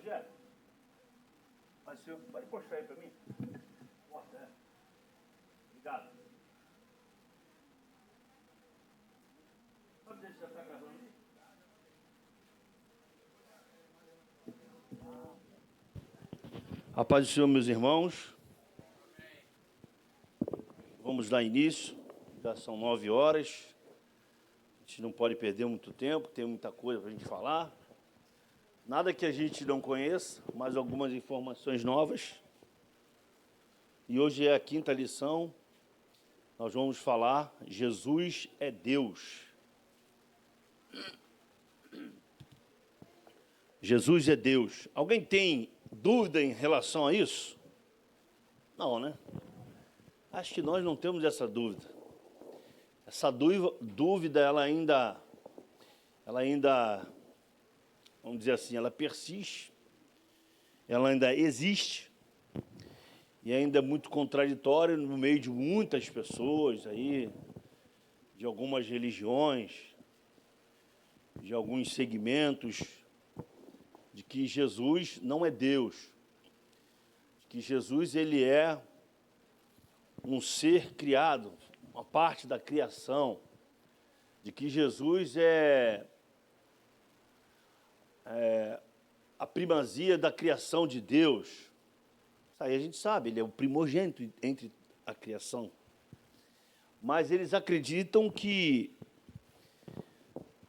Rogério, mas você pode postar aí para mim? Posta, é. Obrigado. Pode deixar, já está gravando aí? A paz do Senhor, meus irmãos. Vamos dar início. Já são 9 horas. A gente não pode perder muito tempo, tem muita coisa para a gente falar. Nada que a gente não conheça, mas algumas informações novas. E hoje é a 5ª lição. Nós vamos falar Jesus é Deus. Jesus é Deus. Alguém tem dúvida em relação a isso? Não, né? Acho que nós não temos essa dúvida. Essa dúvida, ela ainda, vamos dizer assim, ela persiste, ela ainda existe, e ainda é muito contraditória no meio de muitas pessoas aí, de algumas religiões, de alguns segmentos, de que Jesus não é Deus, de que Jesus ele é um ser criado, uma parte da criação, de que Jesus é a primazia da criação de Deus. Isso aí a gente sabe, ele é o primogênito entre a criação. Mas eles acreditam que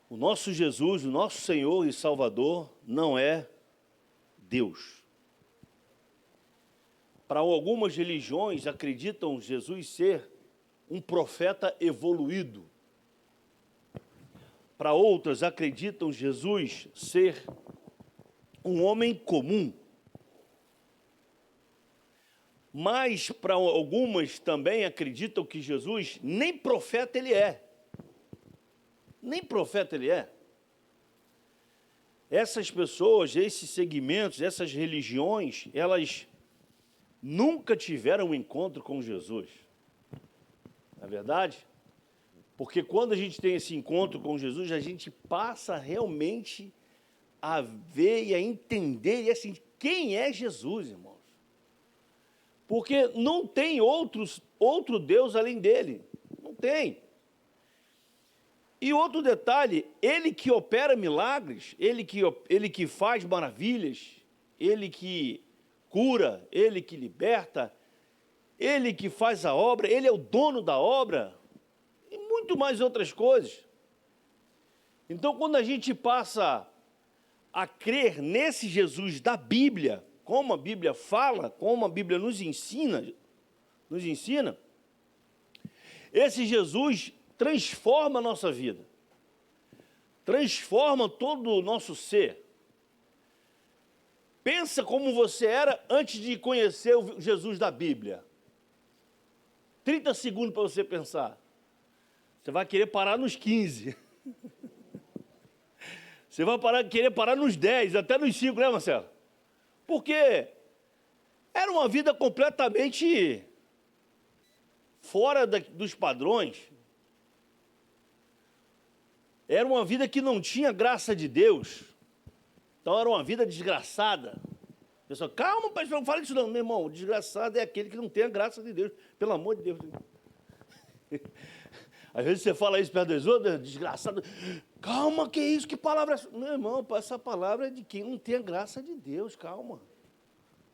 o nosso Jesus, o nosso Senhor e Salvador, não é Deus. Para algumas religiões, acreditam Jesus ser um profeta evoluído. Para outras, acreditam Jesus ser um homem comum. Mas para algumas também acreditam que Jesus nem profeta ele é. Nem profeta ele é. Essas pessoas, esses segmentos, essas religiões, elas nunca tiveram um encontro com Jesus. Não é verdade? Porque quando a gente tem esse encontro com Jesus, a gente passa realmente a ver e a entender e assim, quem é Jesus, irmãos. Porque não tem outro Deus além dele. Não tem. E outro detalhe, ele que opera milagres, ele que faz maravilhas, ele que cura, ele que liberta, ele que faz a obra, ele é o dono da obra e muito mais outras coisas. Então, quando a gente passa a crer nesse Jesus da Bíblia, como a Bíblia fala, como a Bíblia nos ensina, esse Jesus transforma a nossa vida, transforma todo o nosso ser. Pensa como você era antes de conhecer o Jesus da Bíblia. 30 segundos para você pensar. Você vai querer parar nos 15. Você vai querer parar nos 10, até nos 5, né, Marcelo? Porque era uma vida completamente fora dos padrões. Era uma vida que não tinha graça de Deus. Então era uma vida desgraçada. A pessoa, calma, pai, não fala isso não. Meu irmão, desgraçado é aquele que não tem a graça de Deus. Pelo amor de Deus. Às vezes você fala isso perto dos outros, desgraçado. Calma, que isso? Que palavra é essa? Meu irmão, essa palavra é de quem não tem a graça de Deus, calma.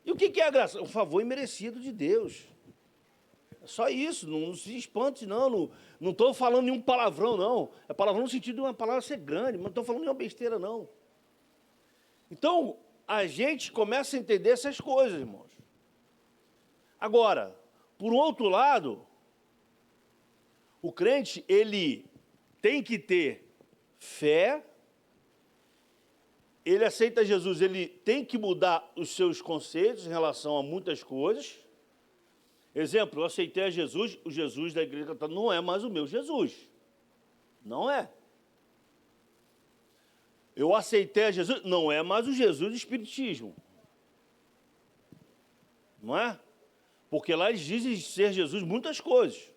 E o que é a graça? O favor imerecido de Deus. É só isso, não se espante, não. Não estou falando nenhum palavrão, não. É palavrão no sentido de uma palavra ser grande, mas não estou falando nenhuma besteira, não. Então, a gente começa a entender essas coisas, irmãos. Agora, por outro lado, o crente, ele tem que ter fé, ele aceita Jesus, ele tem que mudar os seus conceitos em relação a muitas coisas. Exemplo, eu aceitei a Jesus, o Jesus da Igreja Católica não é mais o meu Jesus. Não é. Eu aceitei a Jesus, não é mais o Jesus do Espiritismo. Não é? Porque lá eles dizem ser Jesus muitas coisas.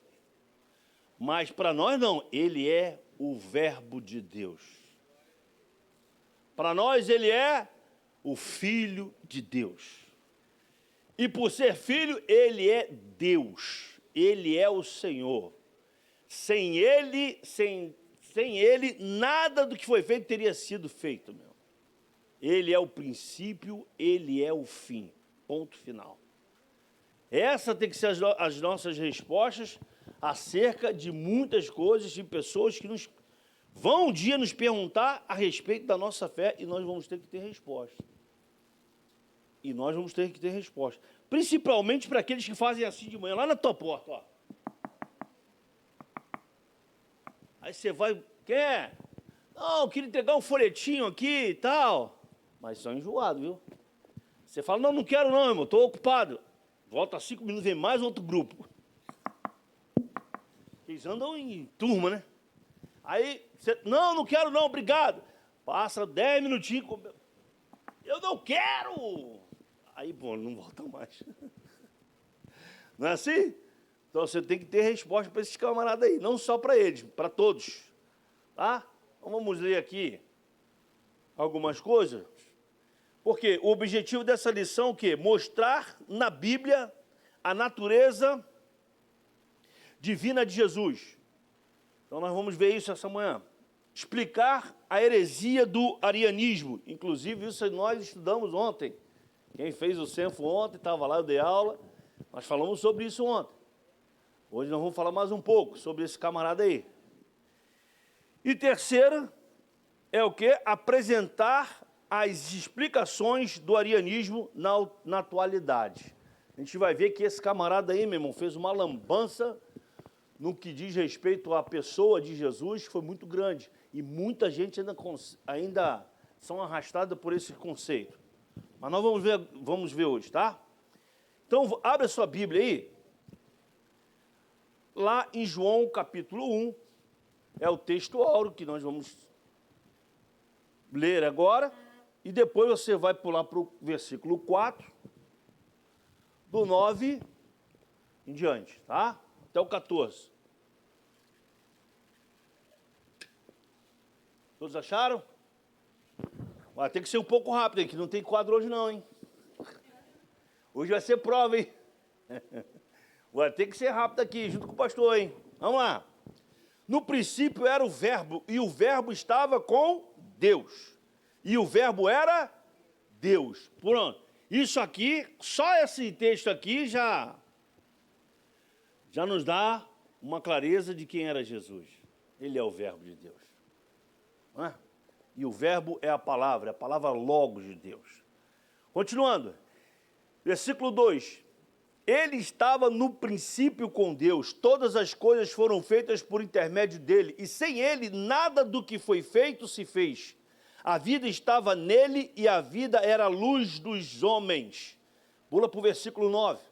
Mas para nós não, ele é o Verbo de Deus. Para nós ele é o Filho de Deus. E por ser filho, ele é Deus, ele é o Senhor. Sem ele, nada do que foi feito teria sido feito, meu. Ele é o princípio, ele é o fim. Ponto final. Essa tem que ser as nossas respostas acerca de muitas coisas, de pessoas que vão um dia nos perguntar a respeito da nossa fé e nós vamos ter que ter resposta. E nós vamos ter que ter resposta. Principalmente para aqueles que fazem assim de manhã, lá na tua porta, ó. Aí você vai, quer? Não, eu queria entregar um folhetinho aqui e tal. Mas são enjoados, viu? Você fala, não, não quero não, irmão, estou ocupado. Volta 5 minutos, vem mais outro grupo. Eles andam em turma, né? Aí, você, não quero não, obrigado. Passa 10 minutinhos, eu não quero. Aí, bom, não volta mais. Não é assim? Então, você tem que ter resposta para esses camaradas aí. Não só para eles, para todos. Tá? Então, vamos ler aqui algumas coisas. Porque o objetivo dessa lição é o quê? Mostrar na Bíblia a natureza divina de Jesus. Então, nós vamos ver isso essa manhã. Explicar a heresia do arianismo. Inclusive, isso nós estudamos ontem. Quem fez o Cenfo ontem, estava lá, eu dei aula. Nós falamos sobre isso ontem. Hoje nós vamos falar mais um pouco sobre esse camarada aí. E terceira é o quê? Apresentar as explicações do arianismo na atualidade. A gente vai ver que esse camarada aí, meu irmão, fez uma lambança no que diz respeito à pessoa de Jesus, que foi muito grande. E muita gente ainda são arrastadas por esse conceito. Mas nós vamos ver hoje, tá? Então, abre a sua Bíblia aí. Lá em João, capítulo 1, é o texto áureo que nós vamos ler agora. E depois você vai pular para o versículo 4, do 9 em diante, tá? Até o 14. Todos acharam? Vai ter que ser um pouco rápido aí, que não tem quadro hoje não, hein? Hoje vai ser prova, hein? Vai ter que ser rápido aqui, junto com o pastor, hein? Vamos lá. No princípio era o verbo, e o verbo estava com Deus. E o verbo era Deus. Pronto. Isso aqui, só esse texto aqui já nos dá uma clareza de quem era Jesus. Ele é o verbo de Deus. Não é? E o verbo é a palavra logos de Deus. Continuando. Versículo 2. Ele estava no princípio com Deus, todas as coisas foram feitas por intermédio dele, e sem ele nada do que foi feito se fez. A vida estava nele e a vida era a luz dos homens. Pula para o versículo 9.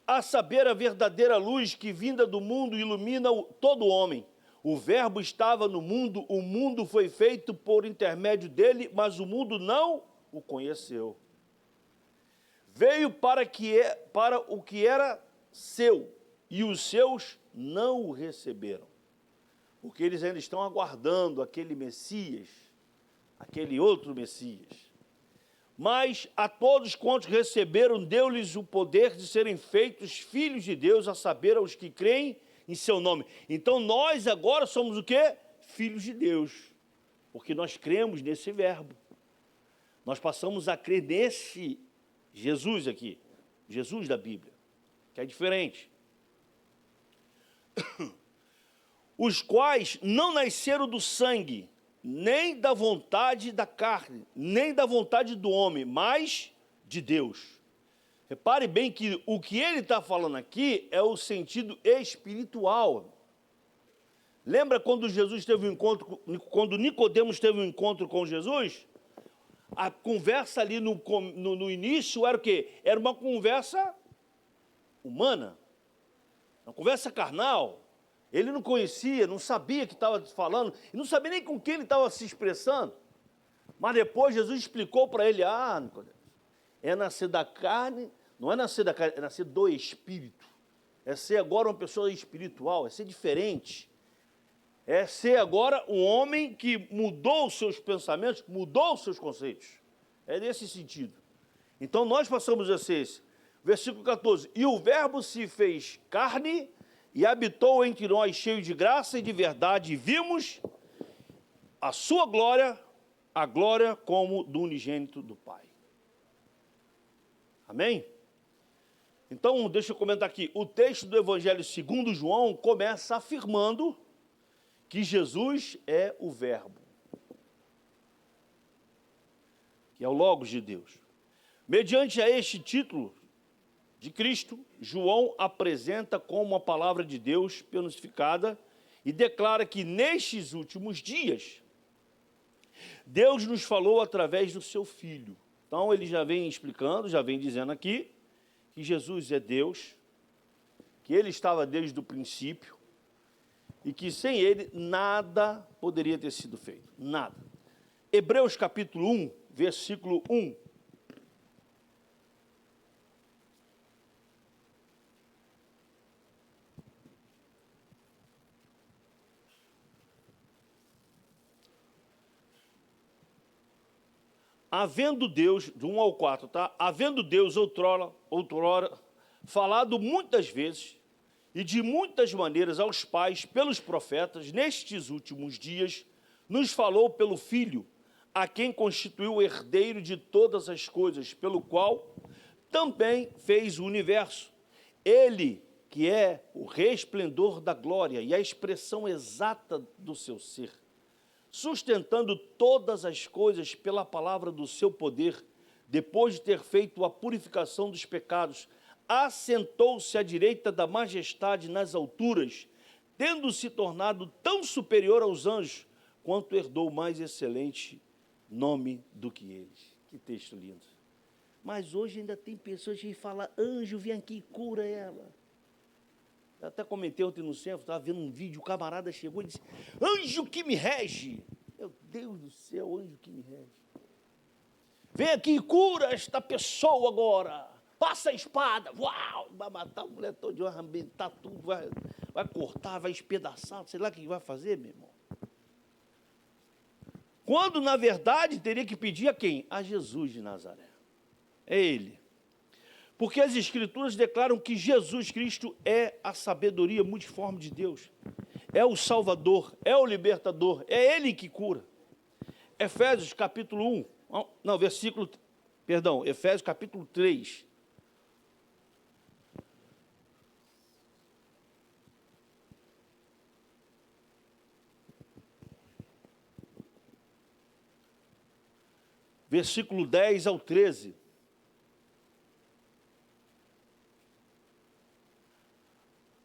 A saber, a verdadeira luz que vinda do mundo ilumina todo homem. O verbo estava no mundo, o mundo foi feito por intermédio dele, mas o mundo não o conheceu. Veio para o que era seu, e os seus não o receberam. Porque eles ainda estão aguardando aquele Messias, aquele outro Messias. Mas a todos quantos receberam, deu-lhes o poder de serem feitos filhos de Deus, a saber, aos que creem em seu nome. Então nós agora somos o quê? Filhos de Deus. Porque nós cremos nesse verbo. Nós passamos a crer nesse Jesus aqui, Jesus da Bíblia, que é diferente. Os quais não nasceram do sangue, nem da vontade da carne, nem da vontade do homem, mas de Deus. Repare bem que o que ele está falando aqui é o sentido espiritual. Lembra quando Jesus teve um encontro, quando Nicodemos teve um encontro com Jesus? A conversa ali no início era o quê? Era uma conversa humana, uma conversa carnal. Ele não conhecia, não sabia o que estava falando, e não sabia nem com quem ele estava se expressando. Mas depois Jesus explicou para ele, Nicodemos, é nascer da carne, não é nascer da carne, é nascer do Espírito. É ser agora uma pessoa espiritual, é ser diferente. É ser agora um homem que mudou os seus pensamentos, mudou os seus conceitos. É nesse sentido. Então nós passamos a ser esse. Versículo 14. E o Verbo se fez carne e habitou entre nós, cheio de graça e de verdade, e vimos a sua glória, a glória como do unigênito do Pai. Amém? Então, deixa eu comentar aqui. O texto do Evangelho segundo João começa afirmando que Jesus é o Verbo, que é o Logos de Deus. Mediante a este título de Cristo, João apresenta como a palavra de Deus personificada e declara que nestes últimos dias, Deus nos falou através do seu Filho. Então ele já vem explicando, já vem dizendo aqui, que Jesus é Deus, que ele estava desde o princípio, e que sem ele nada poderia ter sido feito, nada. Hebreus capítulo 1, versículo 1. Havendo Deus, de 1 ao 4, tá? Havendo Deus outrora falado muitas vezes e de muitas maneiras aos pais pelos profetas, nestes últimos dias, nos falou pelo Filho, a quem constituiu o herdeiro de todas as coisas, pelo qual também fez o universo. Ele, que é o resplendor da glória e a expressão exata do seu ser, sustentando todas as coisas pela palavra do seu poder, depois de ter feito a purificação dos pecados, assentou-se à direita da majestade nas alturas, tendo se tornado tão superior aos anjos, quanto herdou mais excelente nome do que eles. Que texto lindo. Mas hoje ainda tem pessoas que falam, anjo, vem aqui e cura ela. Eu até comentei ontem no centro, estava vendo um vídeo, o camarada chegou e disse, anjo que me rege. Meu Deus do céu, anjo que me rege. Vem aqui e cura esta pessoa agora. Passa a espada. Uau! Vai matar a mulher toda, vai arrebentar tudo, vai cortar, vai espedaçar. Sei lá o que vai fazer, meu irmão. Quando, na verdade, teria que pedir a quem? A Jesus de Nazaré. É ele. Porque as Escrituras declaram que Jesus Cristo é a sabedoria multiforme de Deus. É o Salvador, é o Libertador, é Ele que cura. Efésios capítulo 1, não, Efésios capítulo 3. Versículo 10 ao 13.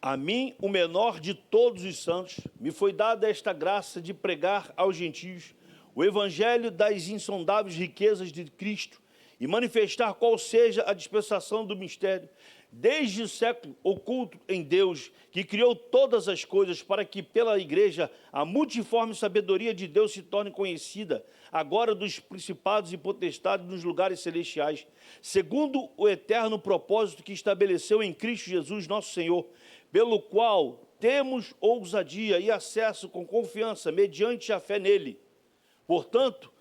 A mim, o menor de todos os santos, me foi dada esta graça de pregar aos gentios o evangelho das insondáveis riquezas de Cristo e manifestar qual seja a dispensação do mistério, desde o século oculto em Deus, que criou todas as coisas para que pela igreja a multiforme sabedoria de Deus se torne conhecida, agora dos principados e potestades nos lugares celestiais, segundo o eterno propósito que estabeleceu em Cristo Jesus, nosso Senhor, pelo qual temos ousadia e acesso com confiança, mediante a fé nele. Portanto,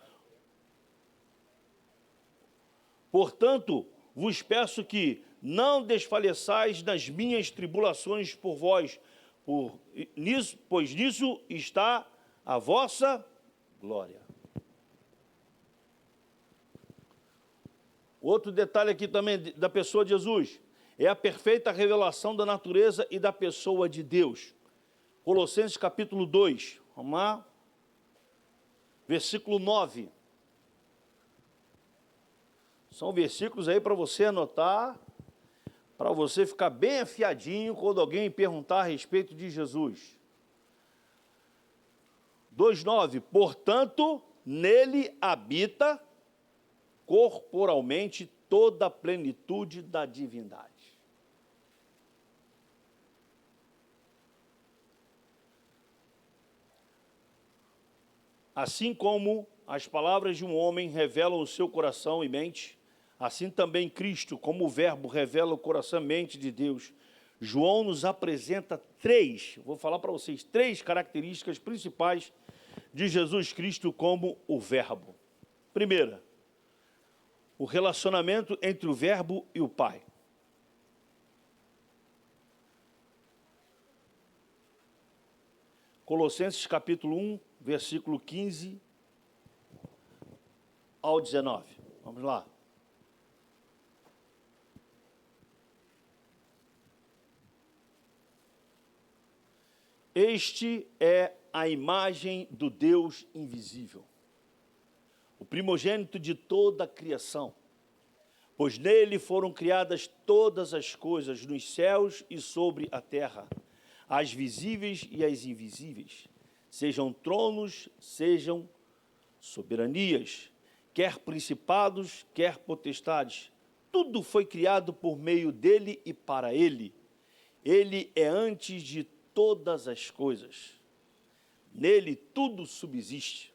vos peço que não desfaleçais nas minhas tribulações por vós, pois nisso está a vossa glória. Outro detalhe aqui também da pessoa de Jesus é a perfeita revelação da natureza e da pessoa de Deus. Colossenses capítulo 2, vamos lá, versículo 9. São versículos aí para você anotar, para você ficar bem afiadinho quando alguém perguntar a respeito de Jesus. 2,9. Portanto, nele habita corporalmente toda a plenitude da divindade. Assim como as palavras de um homem revelam o seu coração e mente, assim também Cristo, como o Verbo, revela o coração e mente de Deus. João nos apresenta vou falar para vocês, três características principais de Jesus Cristo como o Verbo. Primeira, o relacionamento entre o Verbo e o Pai. Colossenses capítulo 1, versículo 15 ao 19. Vamos lá. Este é a imagem do Deus invisível, o primogênito de toda a criação, pois nele foram criadas todas as coisas nos céus e sobre a terra, as visíveis e as invisíveis, sejam tronos, sejam soberanias, quer principados, quer potestades. Tudo foi criado por meio dele e para ele. Ele é antes de todas as coisas. Nele tudo subsiste.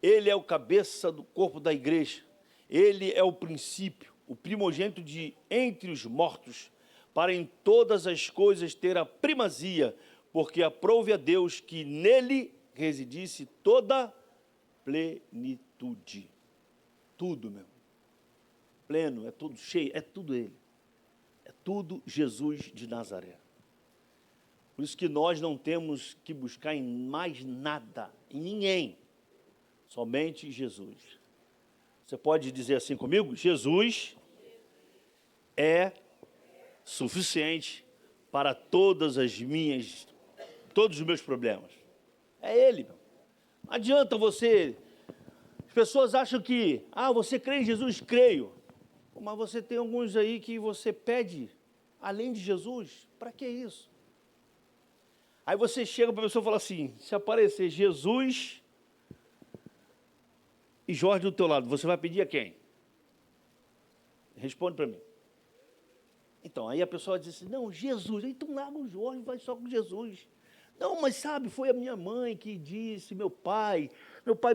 Ele é o cabeça do corpo da igreja. Ele é o princípio, o primogênito de entre os mortos, para em todas as coisas ter a primazia, porque aprove a Deus que nele residisse toda plenitude. Tudo, meu. Pleno, é tudo cheio, é tudo ele. É tudo Jesus de Nazaré. Por isso que nós não temos que buscar em mais nada, em ninguém, somente Jesus. Você pode dizer assim comigo? Jesus é suficiente para todos os meus problemas. É Ele. Meu. Não adianta você... As pessoas acham que, você crê em Jesus? Creio. Mas você tem alguns aí que você pede, além de Jesus, para que isso? Aí você chega para a pessoa e fala assim, se aparecer Jesus e Jorge do teu lado, você vai pedir a quem? Responde para mim. Então, aí a pessoa diz assim, não, Jesus, então larga o Jorge, vai só com Jesus. Não, mas sabe, foi a minha mãe que disse, meu pai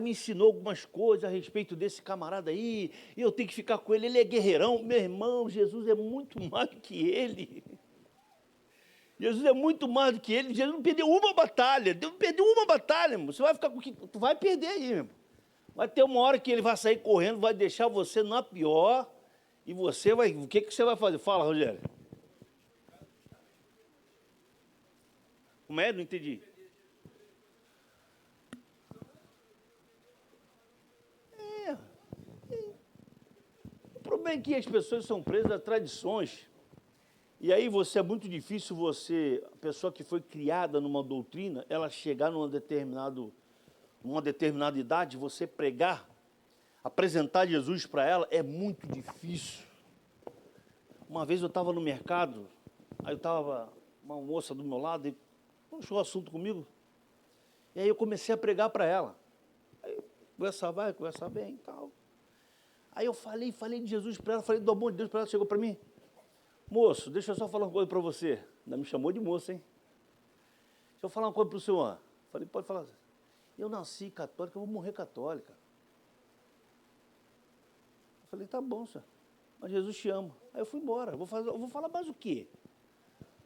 me ensinou algumas coisas a respeito desse camarada aí, e eu tenho que ficar com ele é guerreirão. Meu irmão, Jesus é muito mais do que ele. Jesus é muito mais do que ele. Jesus não perdeu uma batalha, Deus não perdeu uma batalha, irmão. Você vai ficar com o que? Tu vai perder aí, irmão. Vai ter uma hora que ele vai sair correndo, vai deixar você na pior, e você vai... O que você vai fazer? Fala, Rogério. Como é? Não entendi. O problema é que as pessoas são presas a tradições. E aí é muito difícil a pessoa que foi criada numa doutrina, ela chegar numa determinada idade, você pregar, apresentar Jesus para ela, é muito difícil. Uma vez eu estava no mercado, aí estava uma moça do meu lado, e puxou o assunto comigo, e aí eu comecei a pregar para ela. Aí, conversar bem e tal. Aí eu falei de Jesus para ela, falei do amor de Deus para ela, chegou para mim. Moço, deixa eu só falar uma coisa para você. Ainda me chamou de moço, hein? Deixa eu falar uma coisa para o senhor. Falei, pode falar. Eu nasci católica, eu vou morrer católica. Eu falei, tá bom, senhor. Mas Jesus te ama. Aí eu fui embora. Eu vou falar mais o quê?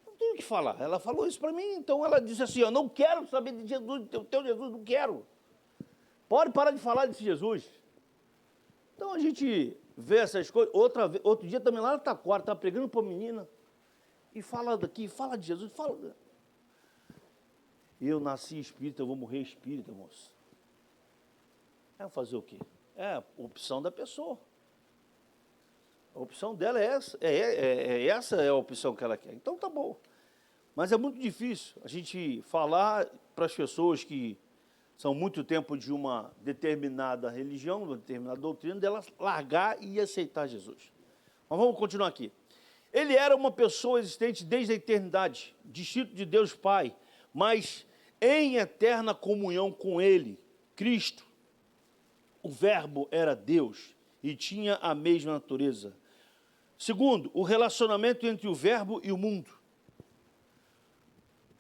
Não tenho o que falar. Ela falou isso para mim, então ela disse assim, eu não quero saber de Jesus, do teu Jesus, não quero. Pode parar de falar desse Jesus. Então a gente vê essas coisas. Outro dia também lá na Taquara, estava pregando para uma menina, e fala daqui, fala de Jesus, fala. Eu nasci espírita, eu vou morrer espírita, moço. É fazer o quê? É a opção da pessoa. A opção dela é essa. Essa é a opção que ela quer. Então tá bom. Mas é muito difícil a gente falar para as pessoas que são muito tempo de uma determinada religião, uma determinada doutrina, delas largar e aceitar Jesus. Mas vamos continuar aqui. Ele era uma pessoa existente desde a eternidade, distinto de Deus Pai, mas em eterna comunhão com Ele, Cristo. O Verbo era Deus e tinha a mesma natureza. Segundo, o relacionamento entre o Verbo e o mundo.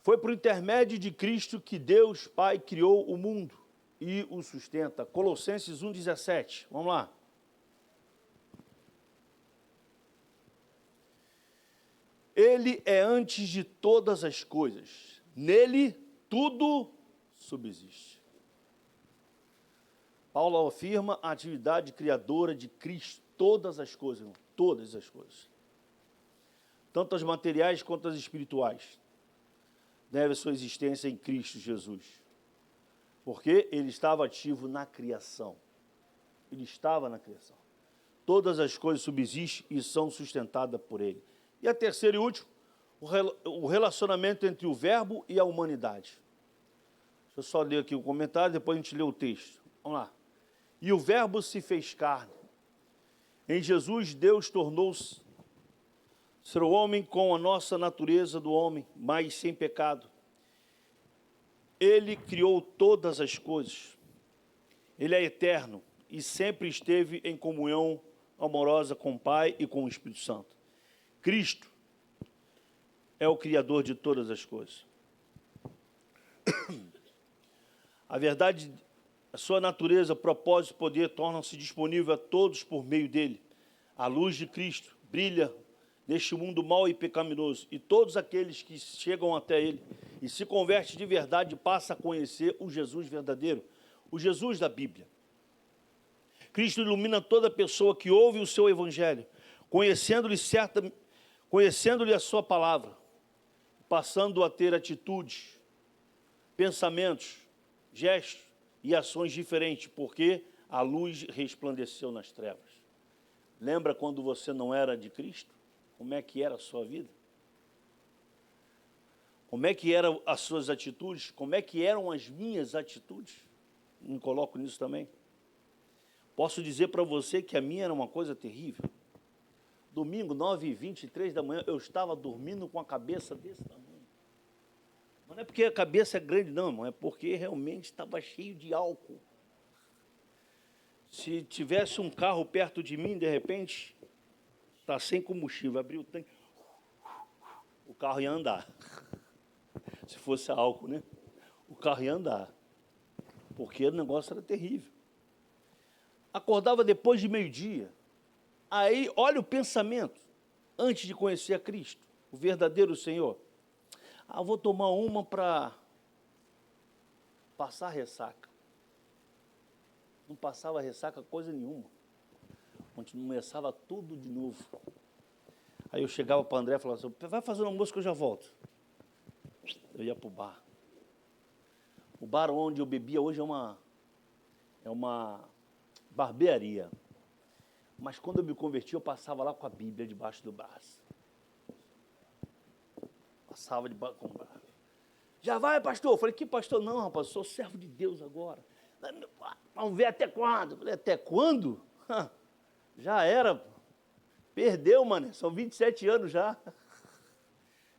Foi por intermédio de Cristo que Deus Pai criou o mundo e o sustenta. Colossenses 1,17. Vamos lá. Ele é antes de todas as coisas. Nele tudo subsiste. Paulo afirma a atividade criadora de Cristo, todas as coisas, irmão, todas as coisas. Tanto as materiais quanto as espirituais. Deve a sua existência em Cristo Jesus. Porque ele estava ativo na criação. Ele estava na criação. Todas as coisas subsistem e são sustentadas por ele. E a terceira e última, o relacionamento entre o verbo e a humanidade. Deixa eu só ler aqui o comentário, depois a gente lê o texto. Vamos lá. E o verbo se fez carne. Em Jesus, Deus tornou-se ser o homem com a nossa natureza do homem, mas sem pecado. Ele criou todas as coisas. Ele é eterno e sempre esteve em comunhão amorosa com o Pai e com o Espírito Santo. Cristo é o Criador de todas as coisas. A verdade, a sua natureza, propósito e poder tornam-se disponíveis a todos por meio dele. A luz de Cristo brilha neste mundo mau e pecaminoso, e todos aqueles que chegam até ele e se convertem de verdade passam a conhecer o Jesus verdadeiro, o Jesus da Bíblia. Cristo ilumina toda pessoa que ouve o seu evangelho, conhecendo-lhe a sua palavra, passando a ter atitudes, pensamentos, gestos e ações diferentes, porque a luz resplandeceu nas trevas. Lembra quando você não era de Cristo? Como é que era a sua vida? Como é que eram as suas atitudes? Como é que eram as minhas atitudes? Me coloco nisso também. Posso dizer para você que a minha era uma coisa terrível. Domingo, 9h23 da manhã, eu estava dormindo com a cabeça desse tamanho. Mas não é porque a cabeça é grande, não, irmão. É porque realmente estava cheio de álcool. Se tivesse um carro perto de mim, de repente, está sem combustível, abri o tanque, o carro ia andar. Se fosse álcool, né? O carro ia andar. Porque o negócio era terrível. Acordava depois de meio-dia. Aí, olha o pensamento, antes de conhecer a Cristo, o verdadeiro Senhor. Ah, vou tomar uma para passar ressaca. Não passava ressaca coisa nenhuma. Começava tudo de novo. Aí eu chegava para o André e falava assim, vai fazer um almoço que eu já volto. Eu ia para o bar. O bar onde eu bebia hoje é uma barbearia. Mas quando eu me converti, eu passava lá com a Bíblia debaixo do braço. Passava debaixo com o braço. Já vai, pastor? Eu falei, que pastor? Não, rapaz, eu sou servo de Deus agora. Vamos ver até quando? Eu falei, até quando? Já era. Perdeu, mano. São 27 anos já.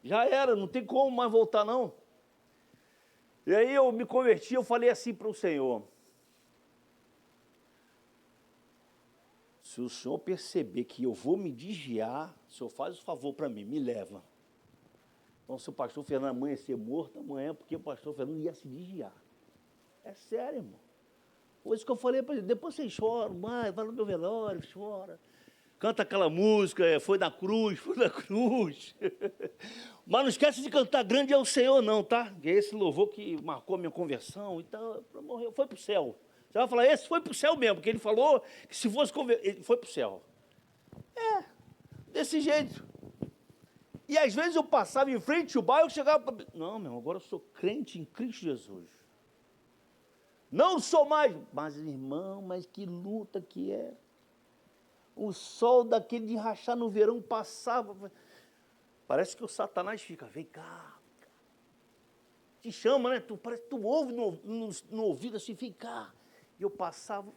Já era, não tem como mais voltar, não. E aí eu me converti, eu falei assim para o Senhor. Se o Senhor perceber que eu vou me desviar, o Senhor faz o favor para mim, me leva. Então, se o pastor Fernando amanhecer morto amanhã, porque o pastor Fernando ia se desviar. É sério, irmão. Foi isso que eu falei para ele. Depois vocês choram, vai no meu velório, chora. Canta aquela música, foi na cruz, foi na cruz. Mas não esquece de cantar Grande é o Senhor, não, tá? Que é esse louvor que marcou a minha conversão e tal. Morreu, foi para o céu. Você vai falar, esse foi para o céu mesmo, porque ele falou que se fosse ele foi para o céu. É, desse jeito. E às vezes eu passava em frente ao bar, eu chegava para... Não, meu irmão, agora eu sou crente em Cristo Jesus. Não sou mais... Mas, irmão, mas que luta que é. O sol daquele de rachar no verão passava. Parece que o Satanás fica, vem cá. Te chama, né? Parece que tu ouve no ouvido assim, vem cá. E eu passava,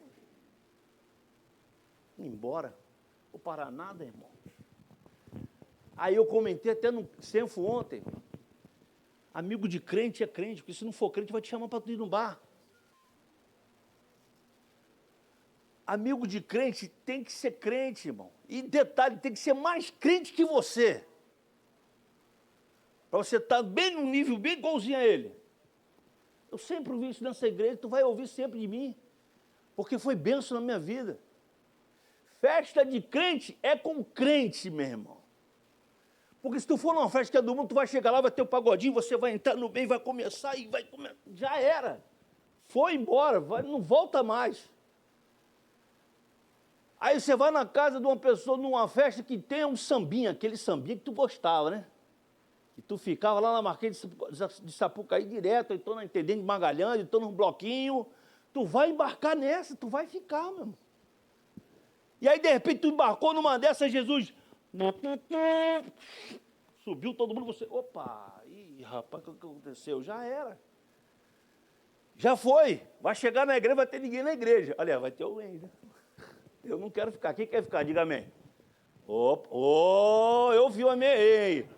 embora, vou parar nada, irmão. Aí eu comentei até no Senfo ontem, amigo de crente é crente, porque se não for crente vai te chamar para tu ir no bar. Amigo de crente tem que ser crente, irmão. E detalhe, tem que ser mais crente que você. Para você estar bem num nível, bem igualzinho a ele. Eu sempre ouvi isso nessa igreja, tu vai ouvir sempre de mim. Porque foi bênção na minha vida. Festa de crente é com crente, meu irmão. Porque se tu for numa festa que é do mundo, tu vai chegar lá, vai ter o pagodinho, você vai entrar no bem, vai começar e vai começar. Já era. Foi embora, não volta mais. Aí você vai na casa de uma pessoa, numa festa que tem um sambinha, aquele sambinha que tu gostava, né? E tu ficava lá na Marquês de Sapucaí direto, ou então na Intendente de Magalhães, ou então num bloquinho. Tu vai embarcar nessa, tu vai ficar, meu irmão. E aí, de repente, tu embarcou numa dessas, Jesus... Subiu todo mundo, você... Opa! Ih, rapaz, o que aconteceu? Já era. Já foi. Vai chegar na igreja, vai ter ninguém na igreja. Aliás, vai ter alguém, né? Eu não quero ficar. Quem quer ficar? Diga amém. Opa! Oh, eu vi o amém.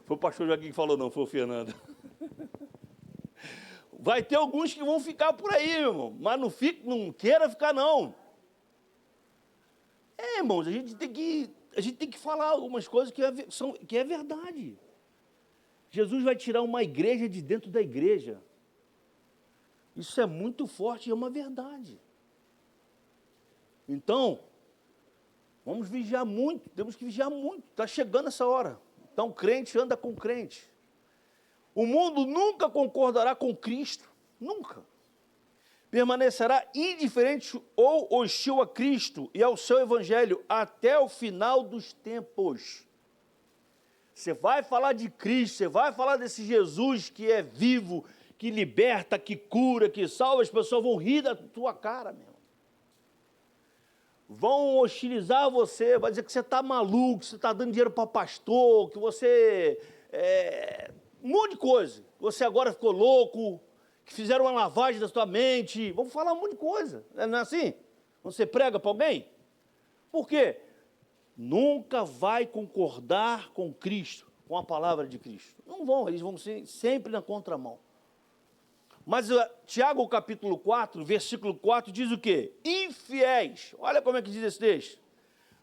Foi o pastor Joaquim que falou, não, foi o Fernando. Vai ter alguns que vão ficar por aí, meu irmão. Mas não queira ficar, não. Irmãos, a gente tem que falar algumas coisas que é verdade. Jesus vai tirar uma igreja de dentro da igreja. Isso é muito forte e é uma verdade. Então, vamos vigiar muito, temos que vigiar muito. Está chegando essa hora. Então, crente anda com crente. O mundo nunca concordará com Cristo, nunca. Permanecerá indiferente ou hostil a Cristo e ao seu evangelho até o final dos tempos. Você vai falar de Cristo, você vai falar desse Jesus que é vivo, que liberta, que cura, que salva, as pessoas vão rir da tua cara, meu. Vão hostilizar você, vai dizer que você está maluco, que você está dando dinheiro para pastor, que você... um monte de coisa. Você agora ficou louco, que fizeram uma lavagem da sua mente. Vamos falar um monte de coisa, não é assim? Você prega para alguém? Por quê? Nunca vai concordar com Cristo, com a palavra de Cristo. Não vão, eles vão ser sempre na contramão. Mas Tiago capítulo 4, versículo 4, diz o quê? Infiéis. Olha como é que diz esse texto.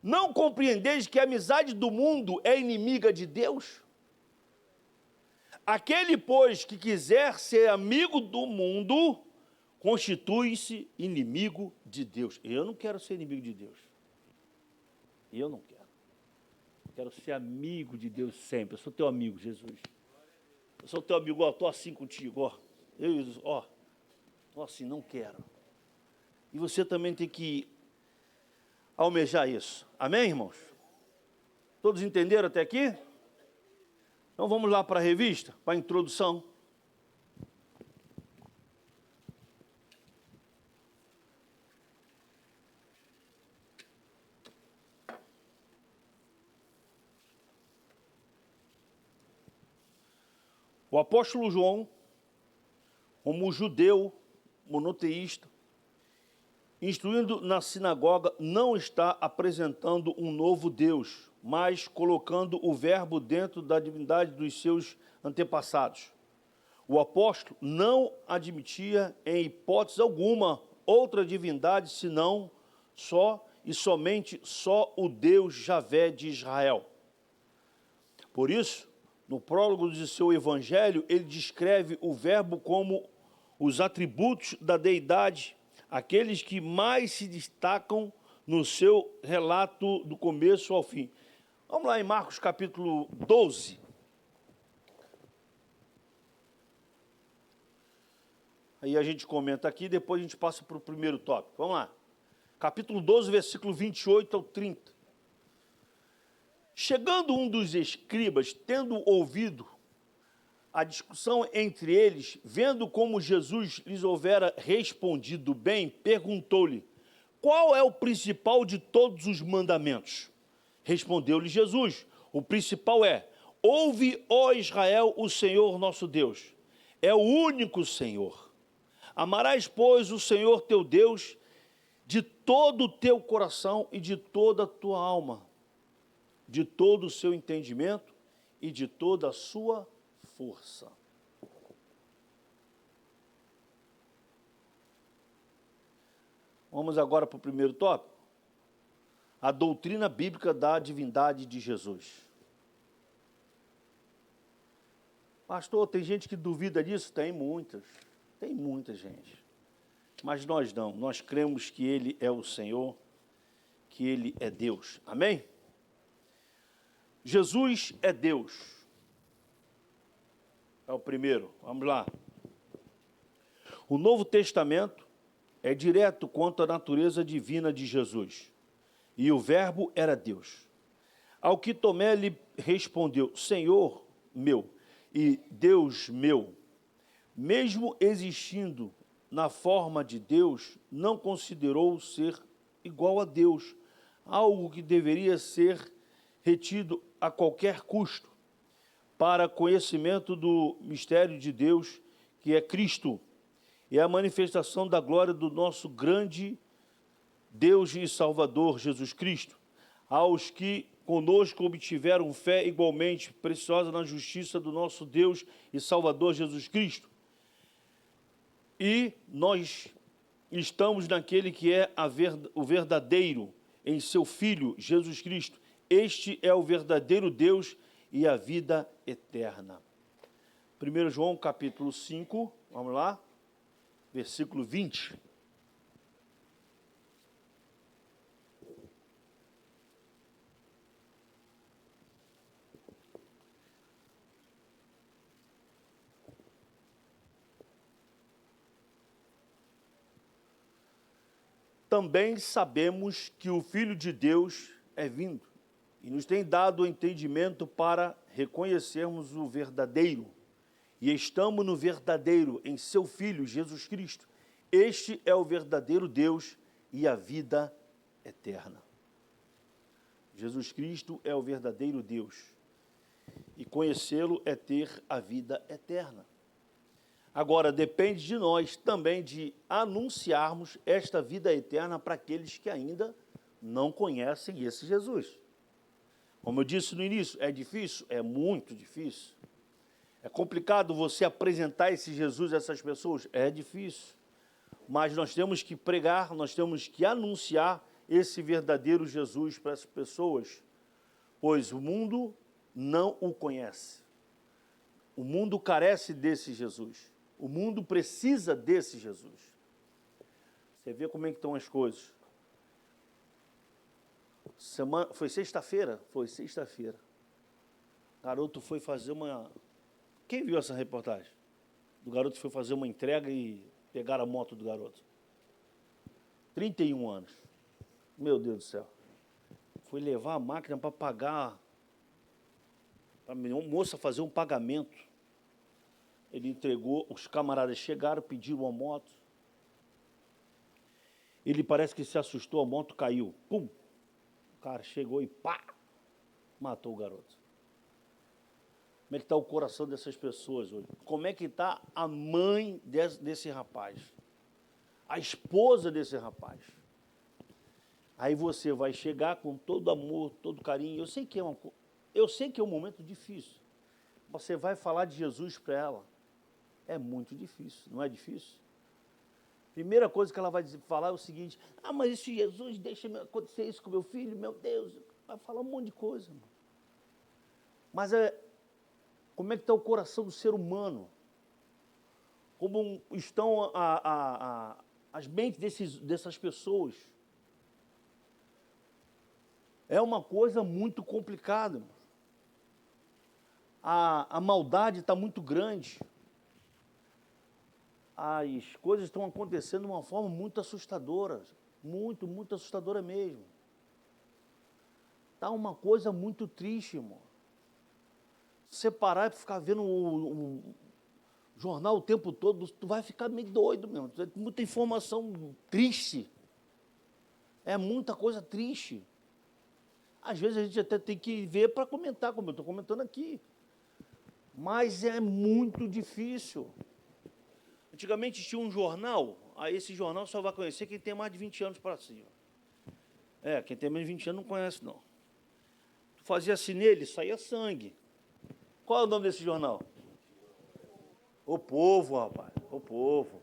Não compreendeis que a amizade do mundo é inimiga de Deus? Aquele, pois, que quiser ser amigo do mundo, constitui-se inimigo de Deus. Eu não quero ser inimigo de Deus. Eu não quero. Eu quero ser amigo de Deus sempre. Eu sou teu amigo, Jesus. Eu sou teu amigo, ó, estou assim contigo, ó. Estou assim, não quero. E você também tem que almejar isso. Amém, irmãos? Todos entenderam até aqui? Então vamos lá para a revista, para a introdução. O apóstolo João, como judeu monoteísta, instruindo na sinagoga, não está apresentando um novo Deus, mas colocando o verbo dentro da divindade dos seus antepassados. O apóstolo não admitia em hipótese alguma outra divindade senão só e somente só o Deus Javé de Israel. Por isso, no prólogo de seu evangelho, ele descreve o verbo como os atributos da deidade, aqueles que mais se destacam no seu relato do começo ao fim. Vamos lá em Marcos capítulo 12. Aí a gente comenta aqui, depois a gente passa para o primeiro tópico. Vamos lá. Capítulo 12, versículo 28 ao 30. Chegando um dos escribas, tendo ouvido a discussão entre eles, vendo como Jesus lhes houvera respondido bem, perguntou-lhe: qual é o principal de todos os mandamentos? Respondeu-lhe Jesus: o principal é: ouve, ó Israel, o Senhor nosso Deus. É o único Senhor. Amarás, pois, o Senhor teu Deus de todo o teu coração e de toda a tua alma, de todo o seu entendimento e de toda a sua força. Vamos agora para o primeiro tópico. A doutrina bíblica da divindade de Jesus. Pastor, tem gente que duvida disso? Tem muita gente. Mas nós não, nós cremos que Ele é o Senhor, que Ele é Deus. Amém? Jesus é Deus. É o primeiro. Vamos lá. O Novo Testamento é direto quanto à natureza divina de Jesus. E o Verbo era Deus. Ao que Tomé lhe respondeu, Senhor meu e Deus meu, mesmo existindo na forma de Deus, não considerou ser igual a Deus, algo que deveria ser retido a qualquer custo, para conhecimento do mistério de Deus, que é Cristo, e a manifestação da glória do nosso grande Deus e Salvador, Jesus Cristo, aos que conosco obtiveram fé igualmente preciosa na justiça do nosso Deus e Salvador, Jesus Cristo. E nós estamos naquele que é o verdadeiro, em seu Filho, Jesus Cristo. Este é o verdadeiro Deus e a vida eterna. 1 João capítulo 5, vamos lá, versículo 20. Também sabemos que o Filho de Deus é vindo e nos tem dado o entendimento para reconhecermos o verdadeiro. E estamos no verdadeiro, em seu Filho, Jesus Cristo. Este é o verdadeiro Deus e a vida eterna. Jesus Cristo é o verdadeiro Deus. E conhecê-lo é ter a vida eterna. Agora, depende de nós também de anunciarmos esta vida eterna para aqueles que ainda não conhecem esse Jesus. Como eu disse no início, é difícil? É muito difícil. É complicado você apresentar esse Jesus a essas pessoas? É difícil. Mas nós temos que pregar, nós temos que anunciar esse verdadeiro Jesus para as pessoas, pois o mundo não o conhece. O mundo carece desse Jesus. O mundo precisa desse Jesus. Você vê como é que estão as coisas. Foi sexta-feira? Foi sexta-feira. O garoto foi fazer uma... Quem viu essa reportagem? Do garoto foi fazer uma entrega e pegaram a moto do garoto. 31 anos. Meu Deus do céu. Foi levar a máquina para pagar, para a moça fazer um pagamento. Ele entregou, os camaradas chegaram, pediram a moto. Ele parece que se assustou, a moto caiu. Pum! O cara chegou e pá! Matou o garoto. Como é que está o coração dessas pessoas hoje? Como é que está a mãe desse rapaz? A esposa desse rapaz? Aí você vai chegar com todo amor, todo carinho. Eu sei que é um momento difícil. Você vai falar de Jesus para ela. É muito difícil, não é difícil? Primeira coisa que ela vai falar é o seguinte: ah, mas esse Jesus deixa acontecer isso com meu filho, meu Deus. Vai falar um monte de coisa. Mano. Mas como é que está o coração do ser humano? Como estão as mentes dessas pessoas? É uma coisa muito complicada. A maldade está muito grande. As coisas estão acontecendo de uma forma muito assustadora. Muito, muito assustadora mesmo. Está uma coisa muito triste, irmão. Se parar e ficar vendo o jornal o tempo todo, tu vai ficar meio doido mesmo. Muita informação triste. É muita coisa triste. Às vezes a gente até tem que ver para comentar, como eu estou comentando aqui. Mas é muito difícil. Antigamente tinha um jornal, aí esse jornal só vai conhecer quem tem mais de 20 anos para cima. Quem tem menos de 20 anos não conhece, não. Tu fazia assim nele, saía sangue. Qual é o nome desse jornal? O Povo, rapaz, O Povo.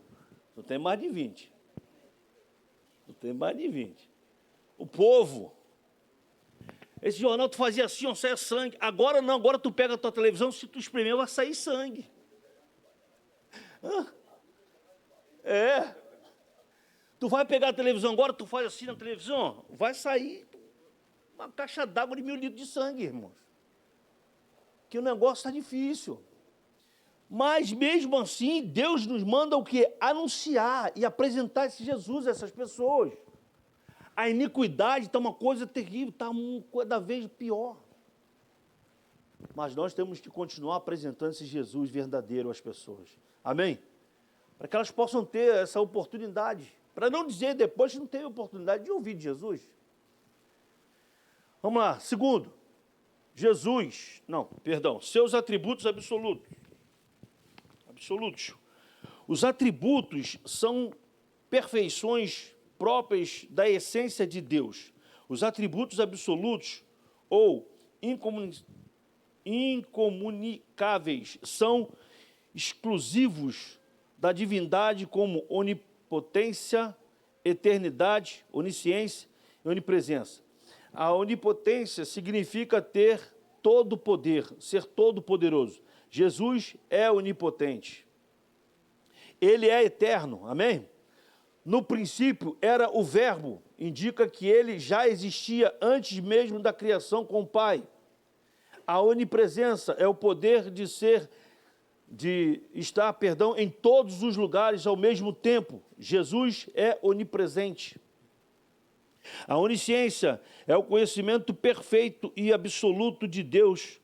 Tu tem mais de 20. Tu tem mais de 20. O Povo. Esse jornal tu fazia assim, ó, saia sangue. Agora não, agora tu pega a tua televisão, se tu espremer vai sair sangue. Tu vai pegar a televisão agora, tu faz assim na televisão, vai sair uma caixa d'água de 1.000 litros de sangue, irmãos. Que o negócio está difícil. Mas, mesmo assim, Deus nos manda o quê? Anunciar e apresentar esse Jesus a essas pessoas. A iniquidade está uma coisa terrível, está cada vez pior. Mas nós temos que continuar apresentando esse Jesus verdadeiro às pessoas. Amém? Para que elas possam ter essa oportunidade. Para não dizer depois que não teve oportunidade de ouvir de Jesus. Vamos lá. Segundo, seus atributos absolutos. Absolutos. Os atributos são perfeições próprias da essência de Deus. Os atributos absolutos ou incomunicáveis são exclusivos da divindade, como onipotência, eternidade, onisciência e onipresença. A onipotência significa ter todo poder, ser todo poderoso. Jesus é onipotente. Ele é eterno, amém? No princípio era o Verbo, indica que ele já existia antes mesmo da criação com o Pai. A onipresença é o poder de estar em todos os lugares ao mesmo tempo. Jesus é onipresente. A onisciência é o conhecimento perfeito e absoluto de Deus,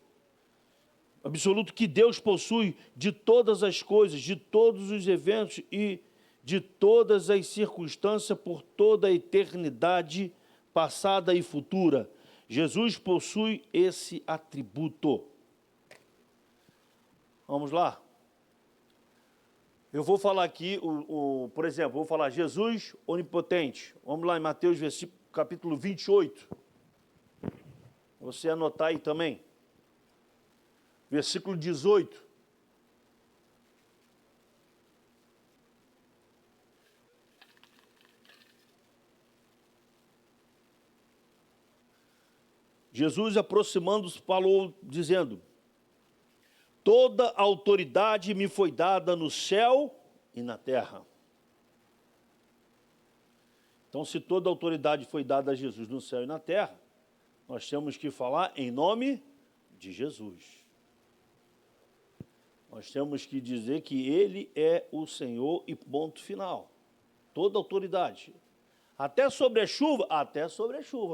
absoluto que Deus possui de todas as coisas, de todos os eventos e de todas as circunstâncias por toda a eternidade passada e futura. Jesus possui esse atributo. Vamos lá? Eu vou falar aqui, por exemplo, vou falar Jesus onipotente. Vamos lá em Mateus, capítulo 28. Você anotar aí também. Versículo 18. Jesus, aproximando-se, falou, dizendo: toda autoridade me foi dada no céu e na terra. Então, se toda autoridade foi dada a Jesus no céu e na terra, nós temos que falar em nome de Jesus. Nós temos que dizer que Ele é o Senhor e ponto final. Toda autoridade. Até sobre a chuva,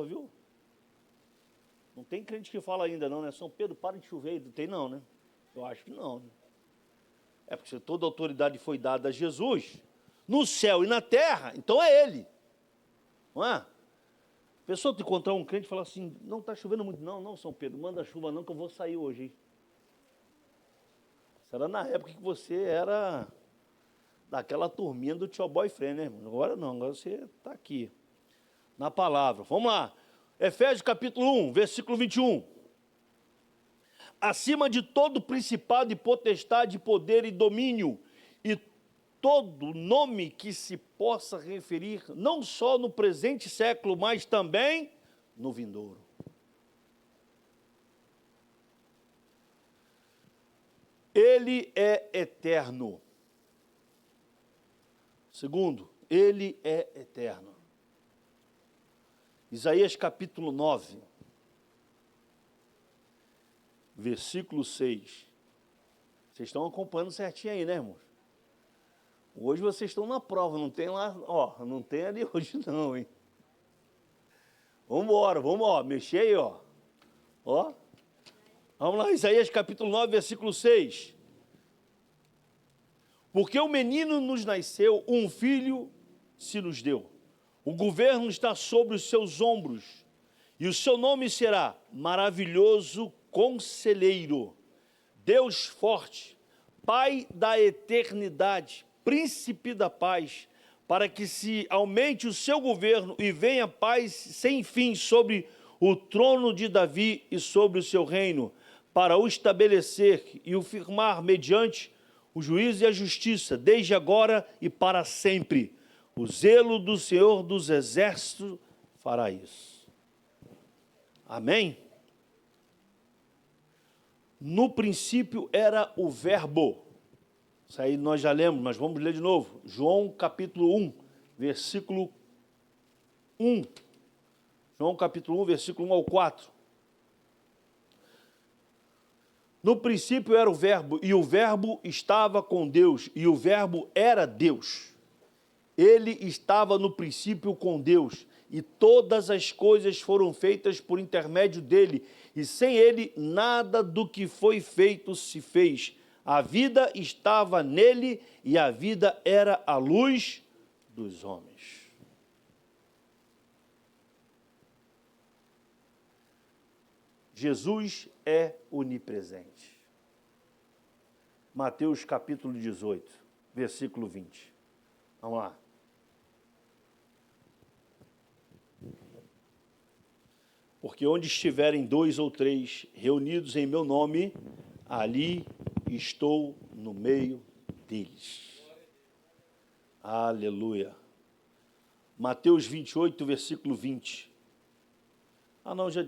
viu? Não tem crente que fala ainda não, né? São Pedro, para de chover. Não tem não, né? Eu acho que não, né? É porque se toda autoridade foi dada a Jesus, no céu e na terra, então é Ele. Não é? A pessoa te encontrar um crente e falar assim, não está chovendo muito. Não, São Pedro, manda chuva não que eu vou sair hoje, hein? Será na época que você era daquela turminha do tio boyfriend, né, irmão? Agora não, agora você está aqui, na palavra. Vamos lá. Efésios capítulo 1, versículo 21. Acima de todo principado e potestade, poder e domínio, e todo nome que se possa referir, não só no presente século, mas também no vindouro. Ele é eterno. Segundo, Ele é eterno. Isaías capítulo 9, versículo 6. Vocês estão acompanhando certinho aí, né, irmãos? Hoje vocês estão na prova, não tem lá, não tem ali hoje não, hein? Vamos, mexer aí, ó. Vamos lá, Isaías capítulo 9, versículo 6. Porque o menino nos nasceu, um filho se nos deu. O governo está sobre os seus ombros, e o seu nome será Maravilhoso Conselheiro, Deus Forte, Pai da Eternidade, Príncipe da Paz, para que se aumente o seu governo e venha paz sem fim sobre o trono de Davi e sobre o seu reino, para o estabelecer e o firmar mediante o juízo e a justiça, desde agora e para sempre. O zelo do Senhor dos Exércitos fará isso. Amém? No princípio era o Verbo. Isso aí nós já lemos, mas vamos ler de novo. João capítulo 1, versículo 1. João capítulo 1, versículo 1 ao 4. No princípio era o Verbo, e o Verbo estava com Deus, e o Verbo era Deus. Ele estava no princípio com Deus, e todas as coisas foram feitas por intermédio dele, e sem ele nada do que foi feito se fez. A vida estava nele, e a vida era a luz dos homens. Jesus é onipresente. Mateus capítulo 18, versículo 20. Vamos lá. Porque onde estiverem 2 ou 3 reunidos em meu nome, ali estou no meio deles. Aleluia. Mateus 28, versículo 20. Ah, não, já...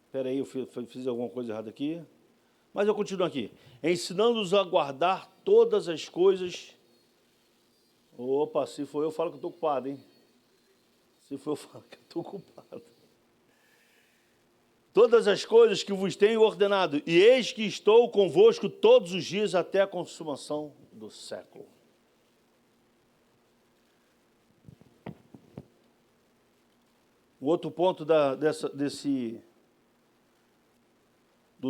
Espera aí, eu fiz alguma coisa errada aqui. Mas eu continuo aqui. Ensinando-os a guardar todas as coisas. Opa, se for eu, falo que eu estou ocupado, hein? Se for eu, falo que eu estou ocupado. Todas as coisas que vos tenho ordenado, e eis que estou convosco todos os dias até a consumação do século. O outro ponto do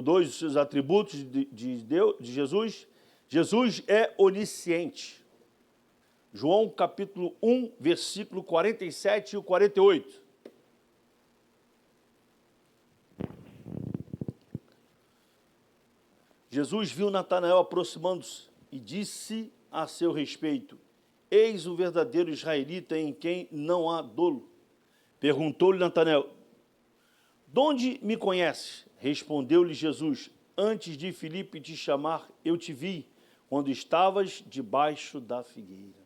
2 dos seus atributos de Jesus, Jesus é onisciente. João capítulo 1, versículo 47 e 48. Jesus viu Natanael aproximando-se e disse a seu respeito: eis o verdadeiro israelita em quem não há dolo. Perguntou-lhe Natanael: de onde me conheces? Respondeu-lhe Jesus: antes de Filipe te chamar, eu te vi, quando estavas debaixo da figueira.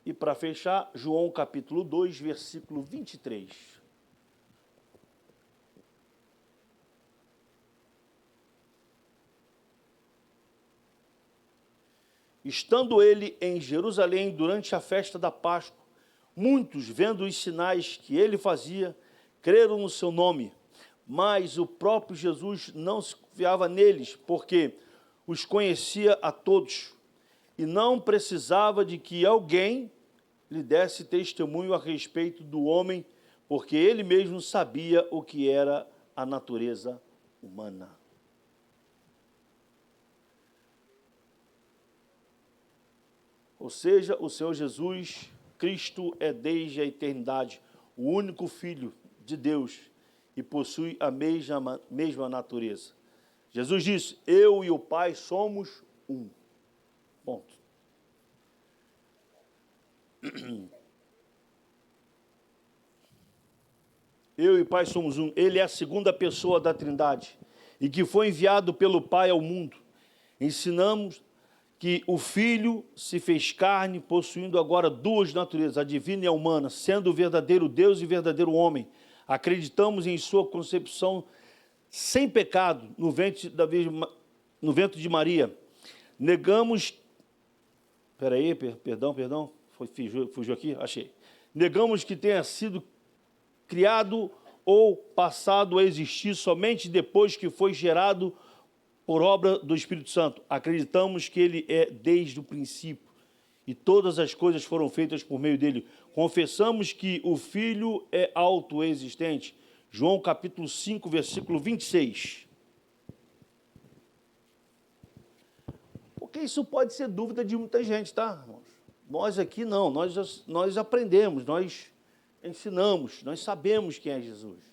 E para fechar, João capítulo 2, versículo 23. Estando ele em Jerusalém durante a festa da Páscoa, muitos, vendo os sinais que ele fazia, creram no seu nome. Mas o próprio Jesus não se confiava neles, porque os conhecia a todos, e não precisava de que alguém lhe desse testemunho a respeito do homem, porque ele mesmo sabia o que era a natureza humana. Ou seja, o Senhor Jesus Cristo é desde a eternidade o único Filho de Deus e possui a mesma natureza. Jesus disse: eu e o Pai somos um. Ponto. Eu e o Pai somos um. Ele é a segunda pessoa da Trindade e que foi enviado pelo Pai ao mundo. Ensinamos que o Filho se fez carne, possuindo agora duas naturezas, a divina e a humana, sendo o verdadeiro Deus e verdadeiro homem. Acreditamos em sua concepção sem pecado no ventre de Maria. Negamos... Perdão. Fugiu aqui? Achei. Negamos que tenha sido criado ou passado a existir somente depois que foi gerado por obra do Espírito Santo. Acreditamos que ele é desde o princípio e todas as coisas foram feitas por meio dele. Confessamos que o Filho é autoexistente. João capítulo 5, versículo 26. Porque isso pode ser dúvida de muita gente, tá, irmãos? Nós aqui não, nós aprendemos, nós ensinamos, nós sabemos quem é Jesus.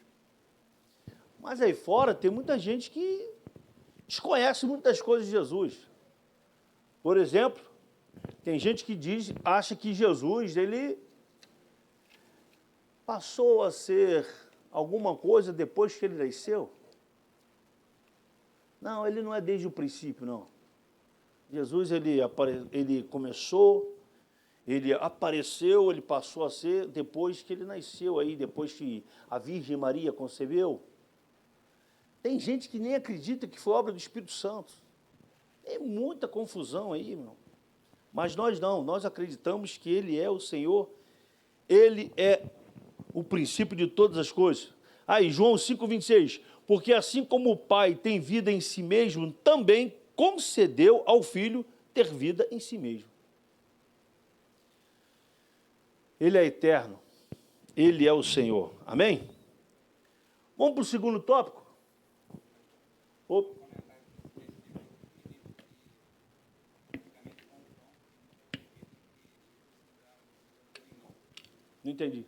Mas aí fora tem muita gente que desconhece muitas coisas de Jesus. Por exemplo, tem gente que acha que Jesus, ele passou a ser alguma coisa depois que ele nasceu. Não, ele não é desde o princípio, não. Jesus, ele começou, ele apareceu, ele passou a ser depois que ele nasceu, aí, depois que a Virgem Maria concebeu. Tem gente que nem acredita que foi obra do Espírito Santo. Tem muita confusão aí, irmão. Mas nós não, nós acreditamos que Ele é o Senhor, Ele é o princípio de todas as coisas. Aí, João 5,26, porque assim como o Pai tem vida em si mesmo, também concedeu ao Filho ter vida em si mesmo. Ele é eterno, Ele é o Senhor. Amém? Vamos para o segundo tópico? Opa. Não entendi.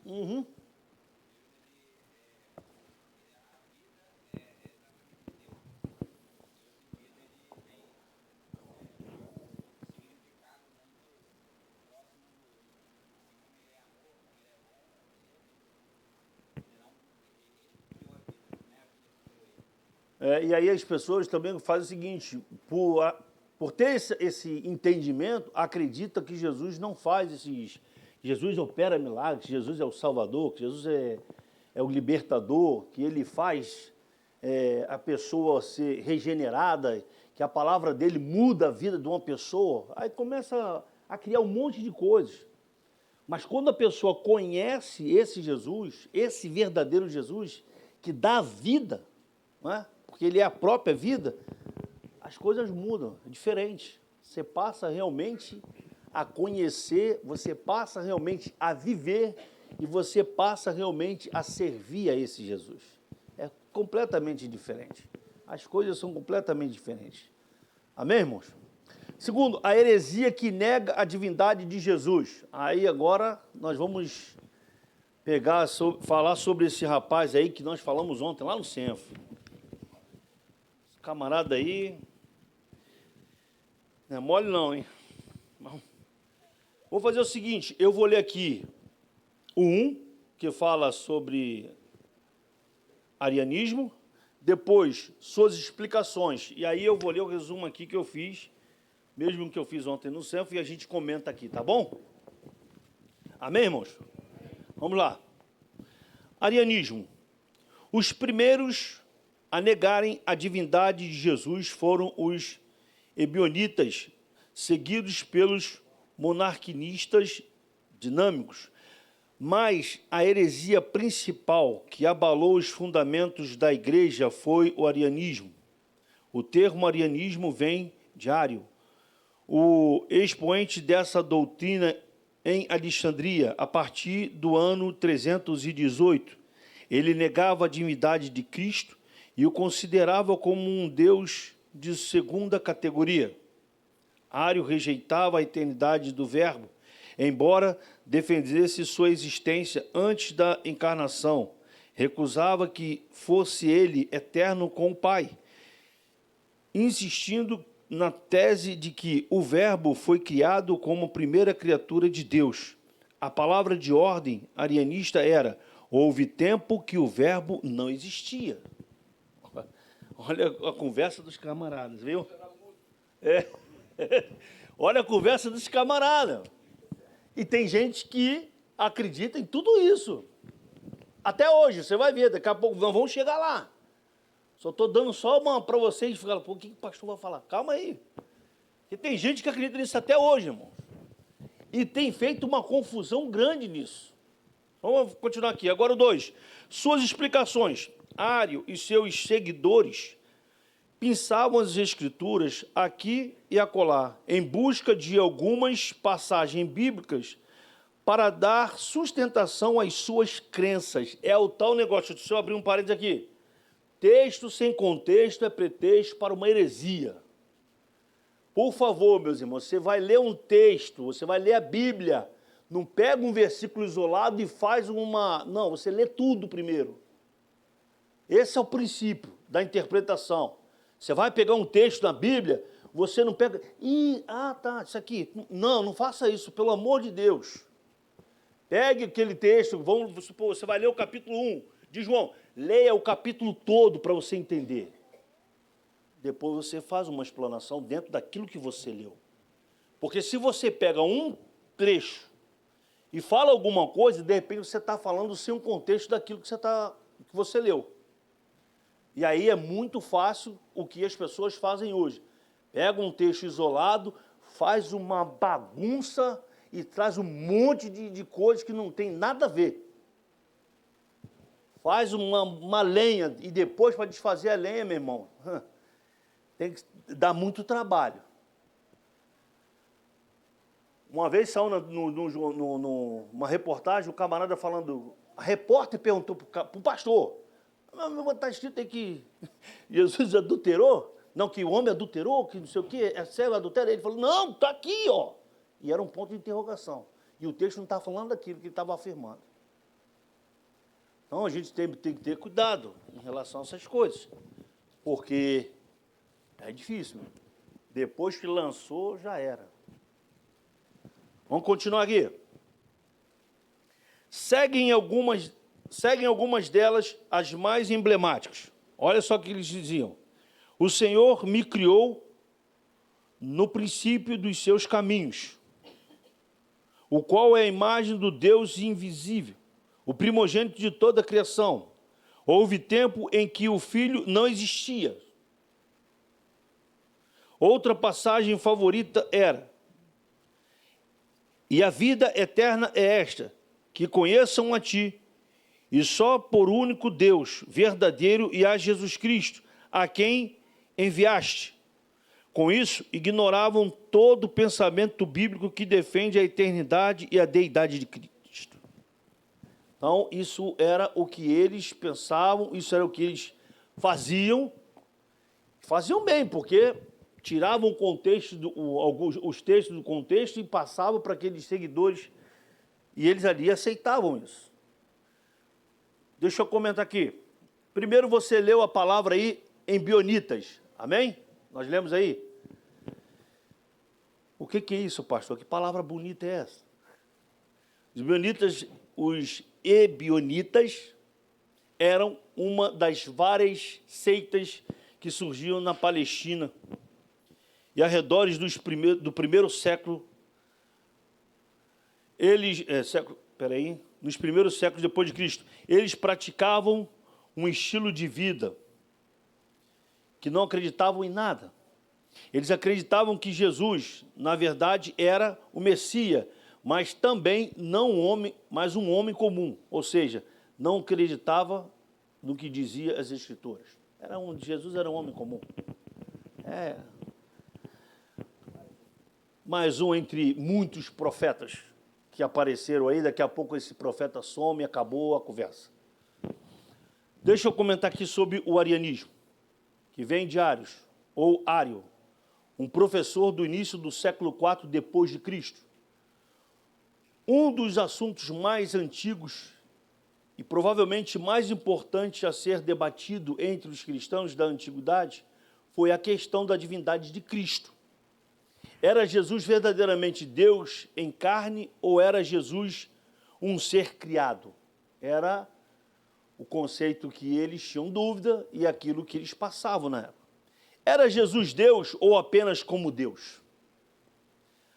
Uhum. E aí as pessoas também fazem o seguinte, por ter esse entendimento, acredita que Jesus não faz esses... Jesus opera milagres, Jesus é o Salvador, que Jesus é o libertador, que Ele faz a pessoa ser regenerada, que a palavra dele muda a vida de uma pessoa. Aí começa a criar um monte de coisas. Mas quando a pessoa conhece esse Jesus, esse verdadeiro Jesus, que dá vida, não é? Porque Ele é a própria vida, as coisas mudam, é diferente. Você passa realmente a conhecer, você passa realmente a viver e você passa realmente a servir a esse Jesus. É completamente diferente. As coisas são completamente diferentes. Amém, irmãos? Segundo, a heresia que nega a divindade de Jesus. Aí agora nós vamos falar sobre esse rapaz aí que nós falamos ontem lá no Centro. Camarada aí, não é mole não, hein? Não. Vou fazer o seguinte, eu vou ler aqui o 1, que fala sobre arianismo, depois suas explicações, e aí eu vou ler o resumo aqui que eu fiz, mesmo que eu fiz ontem no Centro, e a gente comenta aqui, tá bom? Amém, irmãos? Vamos lá. Arianismo. Os primeiros a negarem a divindade de Jesus foram os ebionitas, seguidos pelos monarquinistas dinâmicos. Mas a heresia principal que abalou os fundamentos da igreja foi o arianismo. O termo arianismo vem de Ário, o expoente dessa doutrina em Alexandria, a partir do ano 318. Ele negava a divindade de Cristo e o considerava como um Deus de segunda categoria. Ário rejeitava a eternidade do Verbo, embora defendesse sua existência antes da encarnação. Recusava que fosse ele eterno com o Pai, insistindo na tese de que o Verbo foi criado como primeira criatura de Deus. A palavra de ordem arianista era: houve tempo que o Verbo não existia. Olha a conversa dos camaradas, viu? Olha a conversa dos camaradas. E tem gente que acredita em tudo isso. Até hoje, você vai ver, daqui a pouco nós vamos chegar lá. Só estou dando só uma para vocês, falar, pô, o que o pastor vai falar? Calma aí. Porque tem gente que acredita nisso até hoje, irmão. E tem feito uma confusão grande nisso. Vamos continuar aqui. Agora o 2. Suas explicações. Ário e seus seguidores pinçavam as escrituras aqui e acolá, em busca de algumas passagens bíblicas para dar sustentação às suas crenças. É o tal negócio, deixa eu abrir um parênteses aqui. Texto sem contexto é pretexto para uma heresia. Por favor, meus irmãos, você vai ler um texto, você vai ler a Bíblia, não pega um versículo isolado e faz uma... Não, você lê tudo primeiro. Esse é o princípio da interpretação. Você vai pegar um texto na Bíblia, você não pega... tá, isso aqui. Não, não faça isso, pelo amor de Deus. Pegue aquele texto, vamos supor, você vai ler o capítulo 1 de João. Leia o capítulo todo para você entender. Depois você faz uma explanação dentro daquilo que você leu. Porque se você pega um trecho e fala alguma coisa, de repente você está falando sem um contexto daquilo que você leu. E aí é muito fácil o que as pessoas fazem hoje. Pega um texto isolado, faz uma bagunça e traz um monte de coisas que não tem nada a ver. Faz uma lenha e depois, para desfazer a lenha, meu irmão, tem que dar muito trabalho. Uma vez saiu numa reportagem, o camarada falando, a repórter perguntou para o pastor, mas está escrito aí que Jesus adulterou? Não, que o homem adulterou, que não sei o quê, é cego adultera. Ele falou, não, está aqui, ó. E era um ponto de interrogação. E o texto não está falando daquilo que ele estava afirmando. Então, a gente tem que ter cuidado em relação a essas coisas. Porque é difícil. Depois que lançou, já era. Vamos continuar aqui. Seguem algumas delas as mais emblemáticas. Olha só o que eles diziam. O Senhor me criou no princípio dos seus caminhos, o qual é a imagem do Deus invisível, o primogênito de toda a criação. Houve tempo em que o Filho não existia. Outra passagem favorita era: e a vida eterna é esta, que conheçam a Ti, e só por único Deus, verdadeiro, e a Jesus Cristo, a quem enviaste. Com isso, ignoravam todo o pensamento bíblico que defende a eternidade e a deidade de Cristo. Então, isso era o que eles pensavam, isso era o que eles faziam. Faziam bem, porque tiravam o contexto, os textos do contexto e passavam para aqueles seguidores, e eles ali aceitavam isso. Deixa eu comentar aqui. Primeiro você leu a palavra aí em Bionitas, amém? Nós lemos aí. O que é isso, pastor? Que palavra bonita é essa? Os Bionitas, os ebionitas, eram uma das várias seitas que surgiam na Palestina e arredores do primeiro século. Nos primeiros séculos depois de Cristo, eles praticavam um estilo de vida que não acreditavam em nada. Eles acreditavam que Jesus, na verdade, era o Messias, mas também não um homem, mas um homem comum. Ou seja, não acreditava no que dizia as Escrituras. Jesus era um homem comum. Mais um entre muitos profetas que apareceram aí. Daqui a pouco esse profeta some e acabou a conversa. Deixa eu comentar aqui sobre o arianismo, que vem de Arius, ou Ário, um professor do início do século IV depois de Cristo. Um dos assuntos mais antigos e provavelmente mais importante a ser debatido entre os cristãos da antiguidade foi a questão da divindade de Cristo. Era Jesus verdadeiramente Deus em carne ou era Jesus um ser criado? Era o conceito que eles tinham dúvida e aquilo que eles passavam na época. Era Jesus Deus ou apenas como Deus?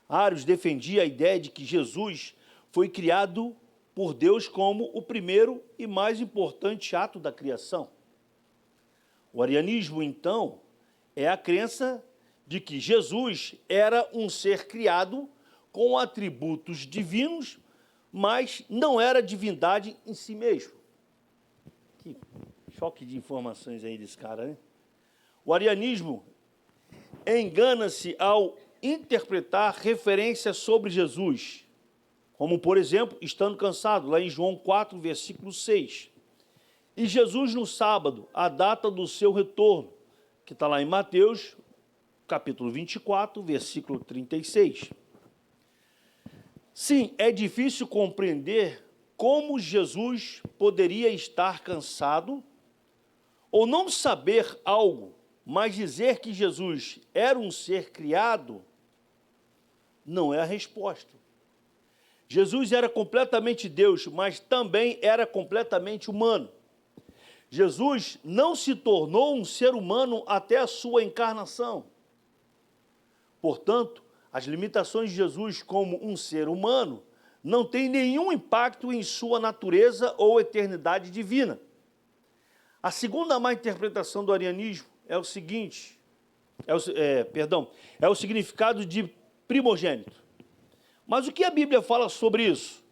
Arius defendia a ideia de que Jesus foi criado por Deus como o primeiro e mais importante ato da criação. O arianismo, então, é a crença de que Jesus era um ser criado com atributos divinos, mas não era divindade em si mesmo. Que choque de informações aí desse cara, né? O arianismo engana-se ao interpretar referências sobre Jesus, como, por exemplo, estando cansado, lá em João 4, versículo 6. E Jesus no sábado, a data do seu retorno, que está lá em Mateus, capítulo 24, versículo 36. Sim, é difícil compreender como Jesus poderia estar cansado ou não saber algo, mas dizer que Jesus era um ser criado não é a resposta. Jesus era completamente Deus, mas também era completamente humano. Jesus não se tornou um ser humano até a sua encarnação. Portanto, as limitações de Jesus como um ser humano não têm nenhum impacto em sua natureza ou eternidade divina. A segunda má interpretação do arianismo é o seguinte, é o significado de primogênito. Mas o que a Bíblia fala sobre isso,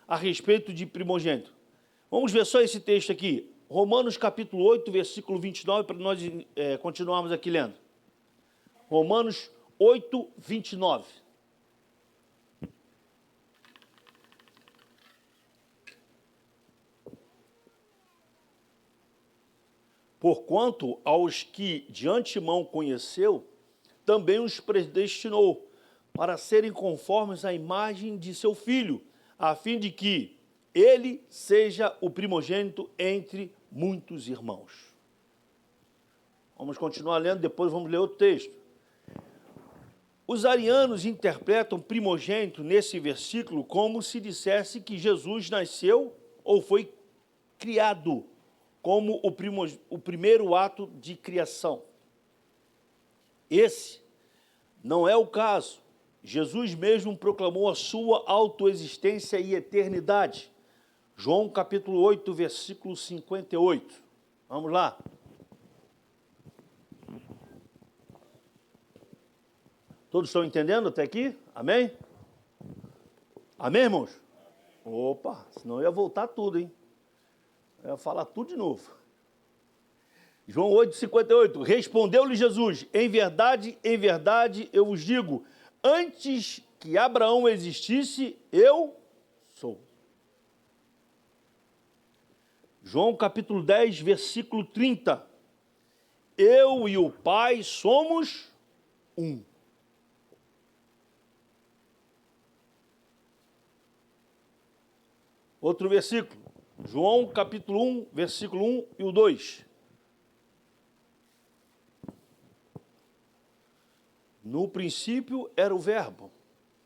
a respeito de primogênito? Vamos ver só esse texto aqui, Romanos capítulo 8, versículo 29, para nós continuarmos aqui lendo. Romanos 8, 29. Porquanto aos que de antemão conheceu, também os predestinou para serem conformes à imagem de seu Filho, a fim de que ele seja o primogênito entre muitos irmãos. Vamos continuar lendo, depois vamos ler outro texto. Os arianos interpretam primogênito nesse versículo como se dissesse que Jesus nasceu ou foi criado como o primeiro ato de criação. Esse não é o caso. Jesus mesmo proclamou a sua autoexistência e eternidade. João capítulo 8, versículo 58. Vamos lá. Todos estão entendendo até aqui? Amém? Amém, irmãos? Opa, senão eu ia voltar tudo, hein? Eu ia falar tudo de novo. João 8, 58. Respondeu-lhe Jesus, em verdade, eu vos digo, antes que Abraão existisse, eu sou. João capítulo 10, versículo 30. Eu e o Pai somos um. Outro versículo, João capítulo 1, versículo 1 e o 2. No princípio era o Verbo,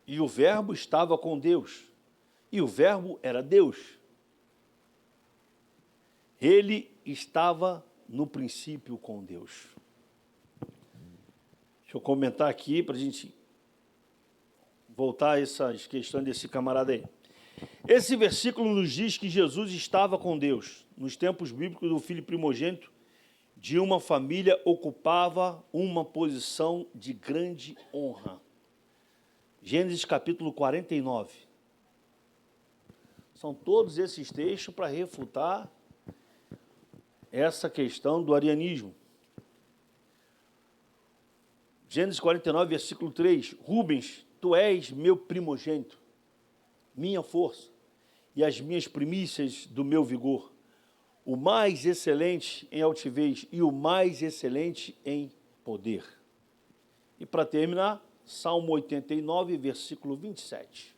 e o Verbo estava com Deus, e o Verbo era Deus. Ele estava no princípio com Deus. Deixa eu comentar aqui para a gente voltar a essas questões desse camarada aí. Esse versículo nos diz que Jesus estava com Deus. Nos tempos bíblicos, o filho primogênito de uma família ocupava uma posição de grande honra. Gênesis capítulo 49. São todos esses textos para refutar essa questão do arianismo. Gênesis 49, versículo 3. Rubens, tu és meu primogênito, minha força e as minhas primícias do meu vigor, o mais excelente em altivez e o mais excelente em poder. E para terminar, Salmo 89, versículo 27.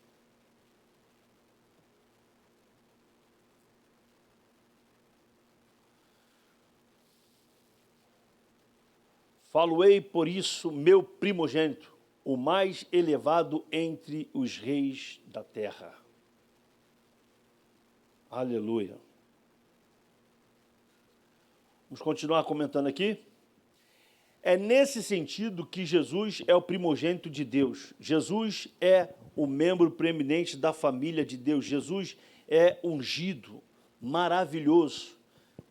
Falo-ei por isso, meu primogênito, o mais elevado entre os reis da terra. Aleluia. Vamos continuar comentando aqui. É nesse sentido que Jesus é o primogênito de Deus. Jesus é o membro preeminente da família de Deus. Jesus é ungido, maravilhoso,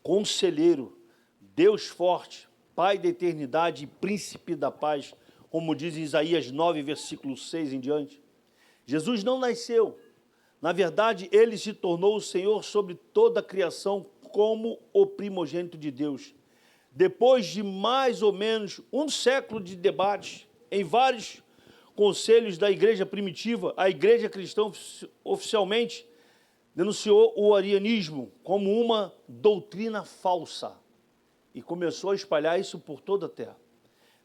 conselheiro, Deus forte, Pai da eternidade e príncipe da paz, como diz em Isaías 9, versículo 6 em diante. Jesus não nasceu. Na verdade, ele se tornou o Senhor sobre toda a criação como o primogênito de Deus. Depois de mais ou menos um século de debates em vários conselhos da igreja primitiva, a igreja cristã oficialmente denunciou o arianismo como uma doutrina falsa e começou a espalhar isso por toda a terra.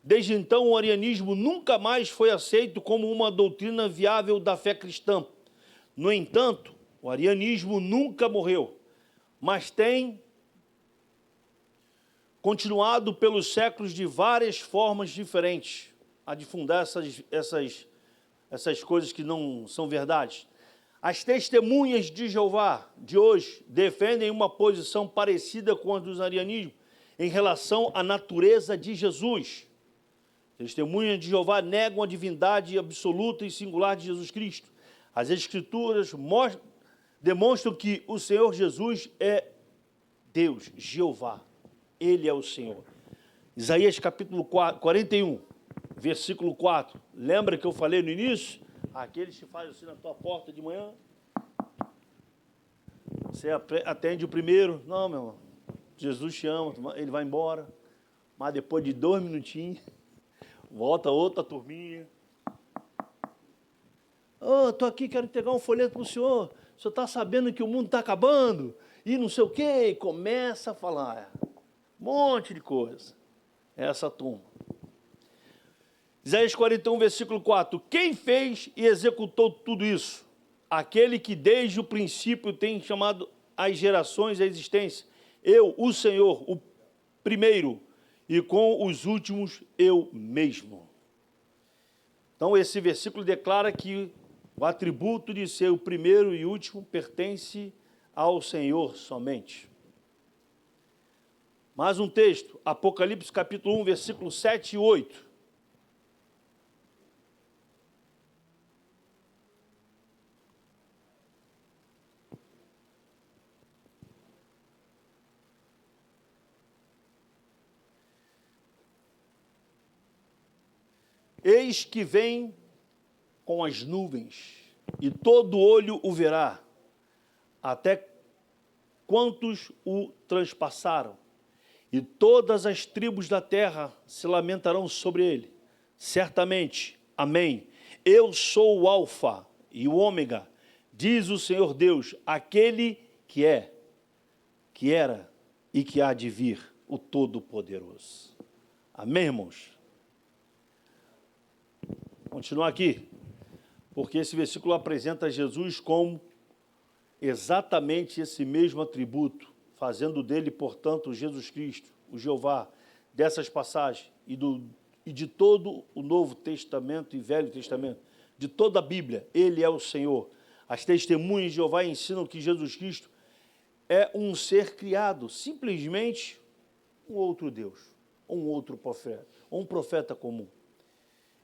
Desde então, o arianismo nunca mais foi aceito como uma doutrina viável da fé cristã. No entanto, o arianismo nunca morreu, mas tem continuado pelos séculos de várias formas diferentes a difundar essas coisas que não são verdades. As testemunhas de Jeová de hoje defendem uma posição parecida com a dos arianismos em relação à natureza de Jesus. Testemunhas de Jeová negam a divindade absoluta e singular de Jesus Cristo. As Escrituras demonstram que o Senhor Jesus é Deus, Jeová. Ele é o Senhor. Isaías capítulo 41, versículo 4. Lembra que eu falei no início? Aqueles que fazem assim na tua porta de manhã. Você atende o primeiro. Não, meu irmão. Jesus te ama, ele vai embora. Mas depois de 2 minutinhos, volta outra turminha. Estou aqui, quero entregar um folheto para o senhor. O senhor está sabendo que o mundo está acabando? E não sei o quê. E começa a falar. Um monte de coisa. Essa turma. Isaías 41, versículo 4. Quem fez e executou tudo isso? Aquele que desde o princípio tem chamado as gerações à existência. Eu, o Senhor, o primeiro, e com os últimos eu mesmo. Então esse versículo declara que o atributo de ser o primeiro e último pertence ao Senhor somente. Mais um texto, Apocalipse capítulo 1, versículo 7 e 8. Eis que vem com as nuvens, e todo olho o verá, até quantos o transpassaram, e todas as tribos da terra se lamentarão sobre ele. Certamente, amém. Eu sou o Alfa e o Ômega, diz o Senhor Deus, aquele que é, que era e que há de vir, o Todo-Poderoso. Amém, irmãos? Continuar aqui, porque esse versículo apresenta Jesus como exatamente esse mesmo atributo, fazendo dele, portanto, Jesus Cristo, o Jeová, dessas passagens e de todo o Novo Testamento e Velho Testamento, de toda a Bíblia, ele é o Senhor. As testemunhas de Jeová ensinam que Jesus Cristo é um ser criado, simplesmente um outro Deus, um outro profeta, um profeta comum.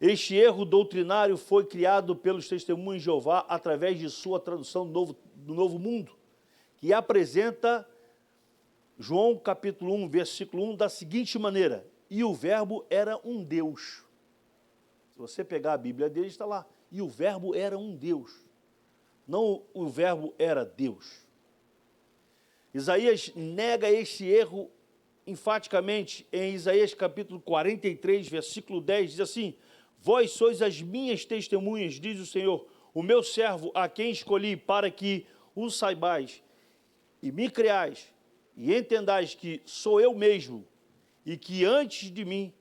Este erro doutrinário foi criado pelos testemunhos de Jeová através de sua tradução do Novo Mundo, que apresenta João capítulo 1, versículo 1, da seguinte maneira: e o verbo era um Deus. Se você pegar a Bíblia dele, está lá. E o verbo era um Deus. Não o verbo era Deus. Isaías nega este erro enfaticamente em Isaías capítulo 43, versículo 10, diz assim: vós sois as minhas testemunhas, diz o Senhor, o meu servo a quem escolhi para que o saibais e me creais e entendais que sou eu mesmo e que antes de mim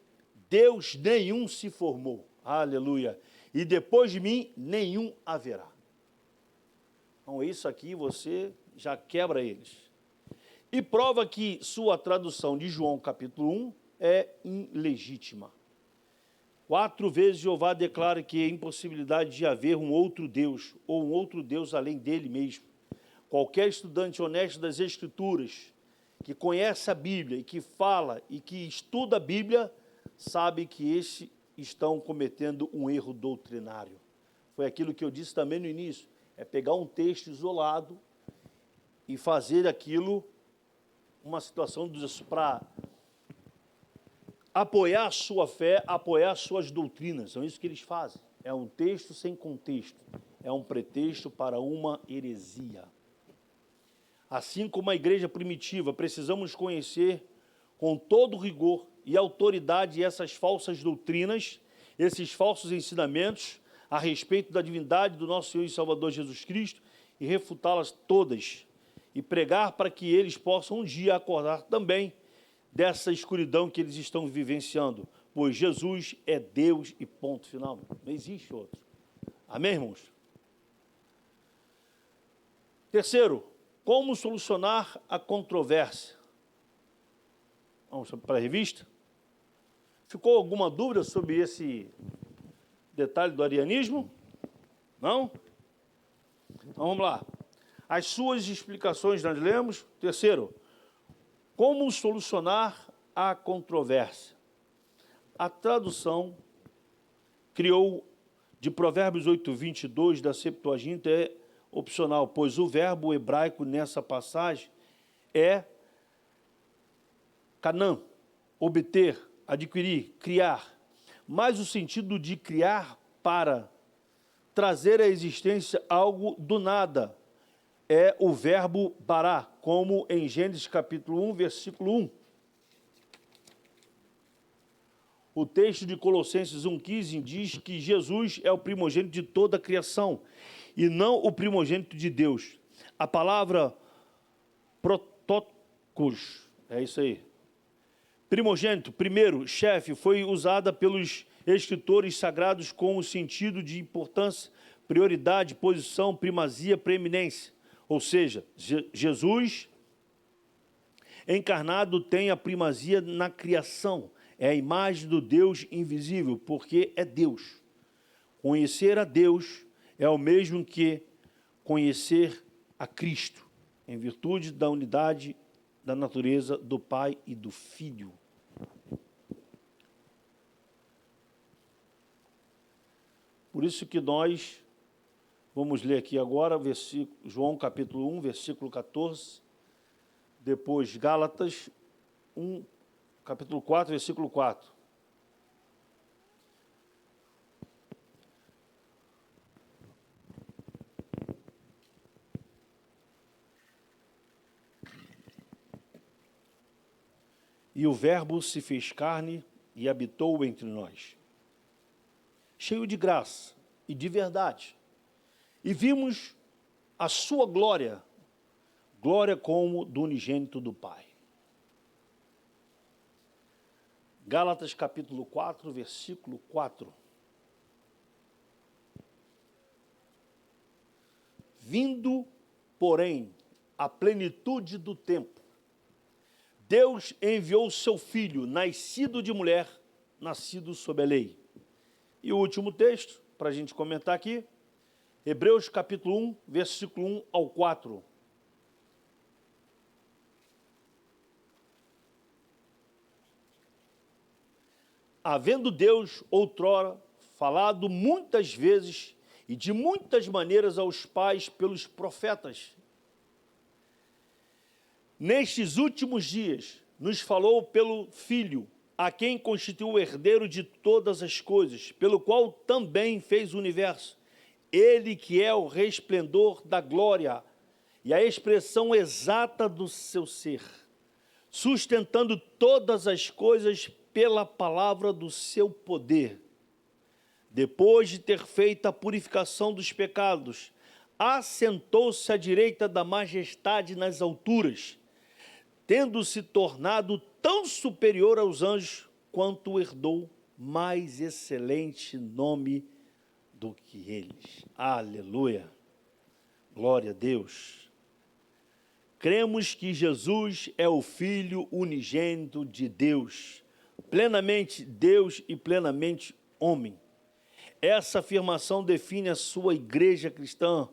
Deus nenhum se formou. Aleluia. E depois de mim nenhum haverá. Então isso aqui você já quebra eles. E prova que sua tradução de João capítulo 1 é ilegítima. 4 vezes Jeová declara que é impossibilidade de haver um outro Deus, ou um outro Deus além dele mesmo. Qualquer estudante honesto das Escrituras, que conhece a Bíblia e que fala e que estuda a Bíblia, sabe que estes estão cometendo um erro doutrinário. Foi aquilo que eu disse também no início, é pegar um texto isolado e fazer aquilo uma situação para apoiar a sua fé, apoiar as suas doutrinas. É isso que eles fazem. É um texto sem contexto. É um pretexto para uma heresia. Assim como a igreja primitiva, precisamos conhecer com todo rigor e autoridade essas falsas doutrinas, esses falsos ensinamentos a respeito da divindade do nosso Senhor e Salvador Jesus Cristo e refutá-las todas e pregar para que eles possam um dia acordar também dessa escuridão que eles estão vivenciando, pois Jesus é Deus e ponto final. Não existe outro. Amém, irmãos? Terceiro, como solucionar a controvérsia? Vamos para a revista? Ficou alguma dúvida sobre esse detalhe do arianismo? Não? Então vamos lá. As suas explicações nós lemos. Terceiro, como solucionar a controvérsia? A tradução criou de Provérbios 8, 22 da Septuaginta é opcional, pois o verbo hebraico nessa passagem é Canaã, obter, adquirir, criar, mas o sentido de criar para trazer à existência algo do nada é o verbo bará, como em Gênesis capítulo 1, versículo 1. O texto de Colossenses 1,15 diz que Jesus é o primogênito de toda a criação e não o primogênito de Deus. A palavra prototokos, é isso aí. Primogênito, primeiro, chefe, foi usada pelos escritores sagrados com o sentido de importância, prioridade, posição, primazia, preeminência. Ou seja, Jesus encarnado tem a primazia na criação. É a imagem do Deus invisível, porque é Deus. Conhecer a Deus é o mesmo que conhecer a Cristo, em virtude da unidade da natureza do Pai e do Filho. Por isso que nós vamos ler aqui agora, João capítulo 1, versículo 14, depois Gálatas 1, capítulo 4, versículo 4. E o Verbo se fez carne e habitou entre nós, cheio de graça e de verdade. E vimos a sua glória, glória como do unigênito do Pai. Gálatas capítulo 4, versículo 4. Vindo, porém, a plenitude do tempo, Deus enviou o seu Filho, nascido de mulher, nascido sob a lei. E o último texto, para a gente comentar aqui, Hebreus capítulo 1, versículo 1 ao 4. Havendo Deus, outrora, falado muitas vezes e de muitas maneiras aos pais pelos profetas, nestes últimos dias, nos falou pelo Filho, a quem constituiu o herdeiro de todas as coisas, pelo qual também fez o universo. Ele que é o resplendor da glória e a expressão exata do seu ser, sustentando todas as coisas pela palavra do seu poder. Depois de ter feito a purificação dos pecados, assentou-se à direita da majestade nas alturas, tendo se tornado tão superior aos anjos, quanto herdou mais excelente nome do que eles. Aleluia! Glória a Deus! Cremos que Jesus é o Filho unigênito de Deus, plenamente Deus e plenamente homem. Essa afirmação define a sua igreja cristã.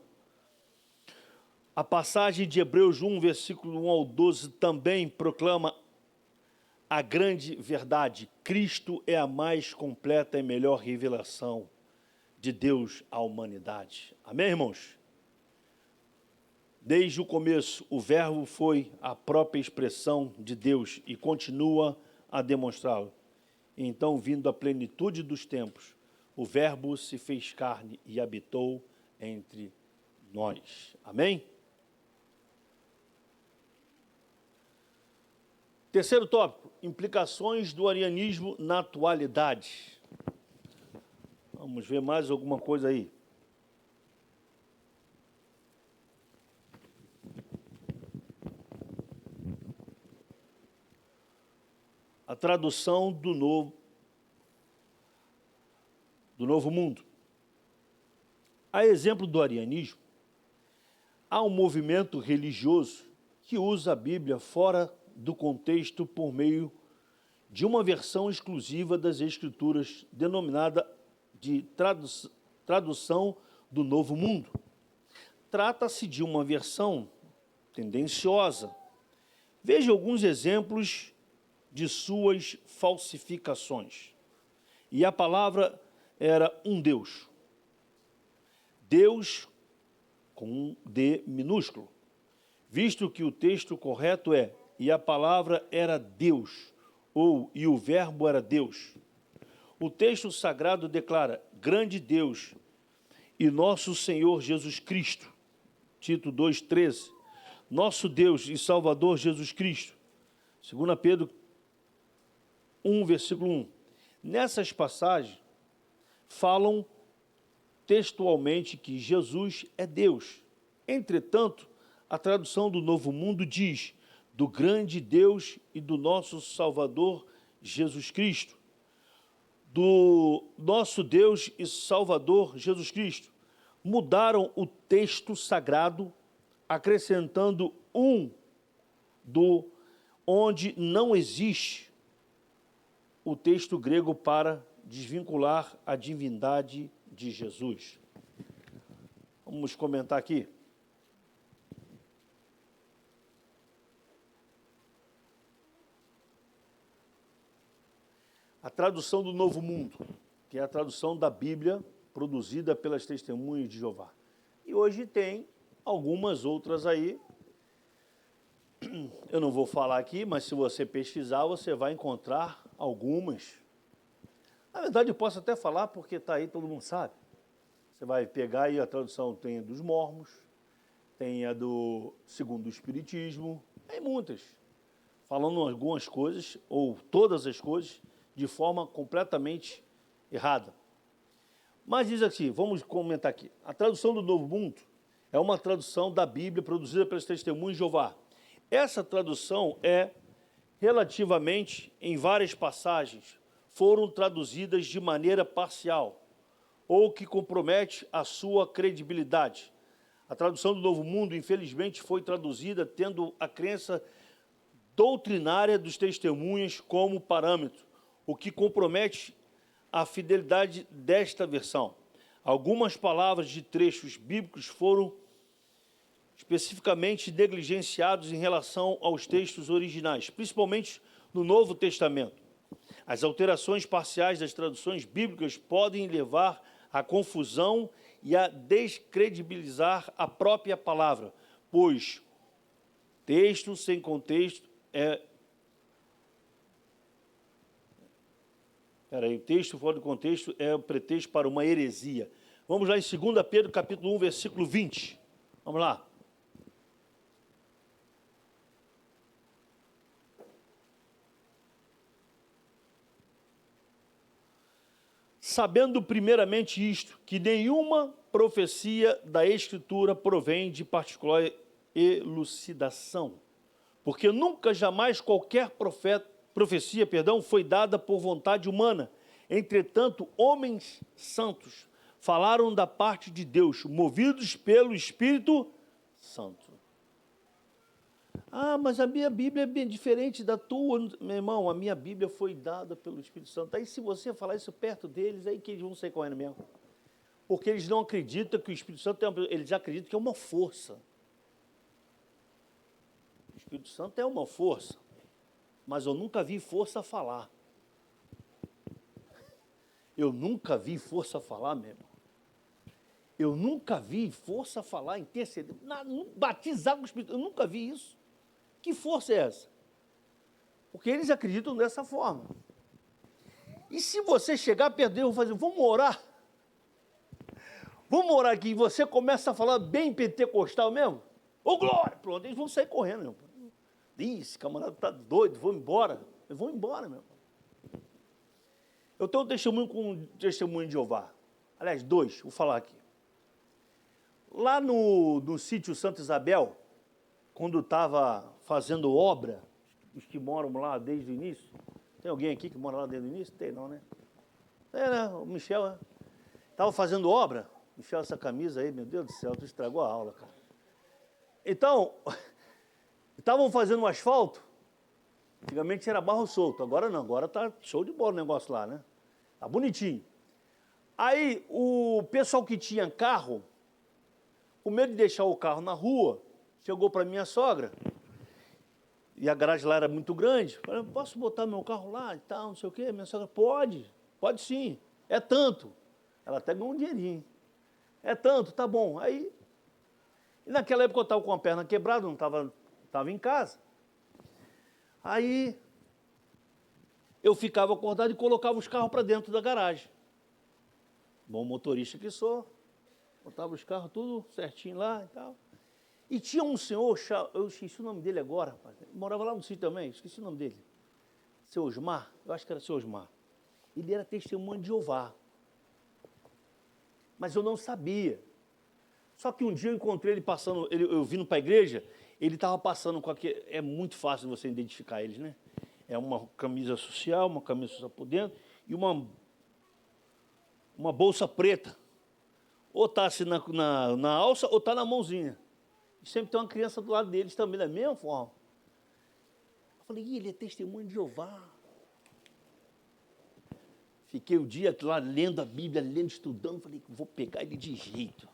A passagem de Hebreus 1, versículo 1 ao 12, também proclama a grande verdade. Cristo é a mais completa e melhor revelação de Deus à humanidade. Amém, irmãos? Desde o começo, o Verbo foi a própria expressão de Deus e continua a demonstrá-lo. Então, vindo a plenitude dos tempos, o Verbo se fez carne e habitou entre nós. Amém? Terceiro tópico, implicações do arianismo na atualidade. Vamos ver mais alguma coisa aí. A tradução do Novo Mundo. A exemplo do arianismo, há um movimento religioso que usa a Bíblia fora do contexto por meio de uma versão exclusiva das Escrituras, denominada de tradução do Novo Mundo. Trata-se de uma versão tendenciosa. Veja alguns exemplos de suas falsificações. E a palavra era um Deus. Deus com um D minúsculo, visto que o texto correto é e a palavra era Deus, e o verbo era Deus. O texto sagrado declara: grande Deus e nosso Senhor Jesus Cristo, Tito 2,13, nosso Deus e Salvador Jesus Cristo, 2 Pedro 1, versículo 1. Nessas passagens, falam textualmente que Jesus é Deus. Entretanto, a tradução do Novo Mundo diz: do grande Deus e do nosso Salvador Jesus Cristo. Do nosso Deus e Salvador Jesus Cristo. Mudaram o texto sagrado, acrescentando onde não existe o texto grego para desvincular a divindade de Jesus. Vamos comentar aqui. A tradução do Novo Mundo, que é a tradução da Bíblia produzida pelas Testemunhas de Jeová. E hoje tem algumas outras aí. Eu não vou falar aqui, mas se você pesquisar, você vai encontrar algumas. Na verdade, eu posso até falar, porque está aí, todo mundo sabe. Você vai pegar aí a tradução, tem a dos Mormons, tem a do Segundo o Espiritismo, tem muitas, falando algumas coisas, ou todas as coisas, de forma completamente errada. Mas diz assim, vamos comentar aqui. A tradução do Novo Mundo é uma tradução da Bíblia produzida pelas Testemunhas de Jeová. Essa tradução é relativamente, em várias passagens, foram traduzidas de maneira parcial, ou que compromete a sua credibilidade. A tradução do Novo Mundo, infelizmente, foi traduzida tendo a crença doutrinária dos testemunhas como parâmetro, o que compromete a fidelidade desta versão. Algumas palavras de trechos bíblicos foram especificamente negligenciados em relação aos textos originais, principalmente no Novo Testamento. As alterações parciais das traduções bíblicas podem levar à confusão e a descredibilizar a própria palavra, pois texto sem contexto o texto fora do contexto é o pretexto para uma heresia. Vamos lá em 2 Pedro, capítulo 1, versículo 20. Vamos lá. Sabendo primeiramente isto, que nenhuma profecia da Escritura provém de particular elucidação, porque nunca, jamais qualquer profecia foi dada por vontade humana. Entretanto, homens santos falaram da parte de Deus, movidos pelo Espírito Santo. Ah, mas a minha Bíblia é bem diferente da tua. Meu irmão, a minha Bíblia foi dada pelo Espírito Santo. Aí se você falar isso perto deles, aí que eles vão sair correndo mesmo. Porque eles não acreditam que o Espírito Santo eles acreditam que é uma força. O Espírito Santo é uma força. Mas eu nunca vi força falar. Eu nunca vi força falar, meu irmão. Eu nunca vi força falar, interceder, batizar com o Espírito. Eu nunca vi isso. Que força é essa? Porque eles acreditam dessa forma. E se você chegar perto deles e fazer, vamos orar? Vamos orar aqui, e você começa a falar bem pentecostal mesmo? Ô, glória! Pronto, eles vão sair correndo, meu irmão. Ih, esse camarada está doido, vou embora. Eu vou embora, meu irmão. Eu tenho um testemunho com um testemunho de Jeová. Aliás, dois, vou falar aqui. Lá no sítio Santa Isabel, quando estava fazendo obra, os que moram lá desde o início, tem alguém aqui que mora lá desde o início? Tem não, né? É, né? O Michel, né? Estava fazendo obra. Michel, essa camisa aí, meu Deus do céu, tu estragou a aula, cara. Então, estavam fazendo um asfalto. Antigamente era barro solto, agora não, agora tá show de bola o negócio lá, né? Tá bonitinho. Aí, o pessoal que tinha carro, com medo de deixar o carro na rua, chegou para minha sogra, e a garagem lá era muito grande, falei, posso botar meu carro lá e tal, não sei o quê? Minha sogra, pode sim, é tanto. Ela até ganhou um dinheirinho. É tanto, tá bom. Aí, e naquela época eu estava com a perna quebrada, não estava em casa. Aí eu ficava acordado e colocava os carros para dentro da garagem. Bom motorista que sou, botava os carros tudo certinho lá e tal. E tinha um senhor, eu esqueci o nome dele agora, rapaz. Ele morava lá no sítio também, esqueci o nome dele. Seu Osmar, eu acho que era seu Osmar. Ele era testemunho de Jeová. Mas eu não sabia. Só que um dia eu encontrei ele passando, eu vindo para a igreja, ele estava passando com aquele. É muito fácil você identificar eles, né? É uma camisa social por dentro, e uma bolsa preta. Ou está assim na alça, ou está na mãozinha. E sempre tem uma criança do lado deles também, da mesma forma. Eu falei, ele é testemunho de Jeová. Fiquei o dia lá lendo a Bíblia, estudando, falei, vou pegar ele de jeito.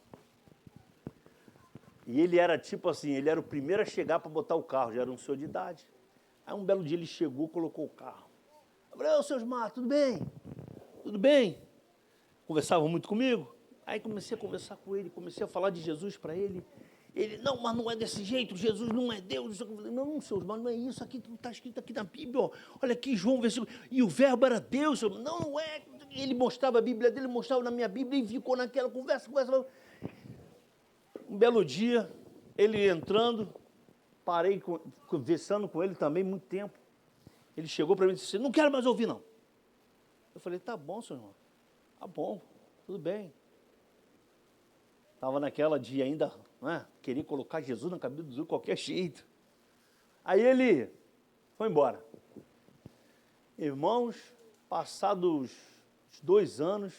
E ele era tipo assim, ele era o primeiro a chegar para botar o carro, já era um senhor de idade. Aí um belo dia ele chegou, colocou o carro. Eu falei, ô, seu Osmar, tudo bem? Tudo bem? Conversava muito comigo. Aí comecei a conversar com ele, comecei a falar de Jesus para ele. Ele, não, mas não é desse jeito, Jesus não é Deus. Eu falei, não, seu Osmar, não é isso, aqui está escrito aqui na Bíblia, ó. Olha aqui, João, versículo, e o verbo era Deus. Seu Osmar, não é. Ele mostrava a Bíblia dele, mostrava na minha Bíblia e ficou naquela conversa. Um belo dia, ele entrando, parei conversando com ele também muito tempo. Ele chegou para mim e disse, não quero mais ouvir, não. Eu falei, tá bom, senhor irmão, tá bom, tudo bem. Estava naquela dia ainda, né, queria colocar Jesus na cabeça de qualquer jeito. Aí ele foi embora. Irmãos, passados 2 anos,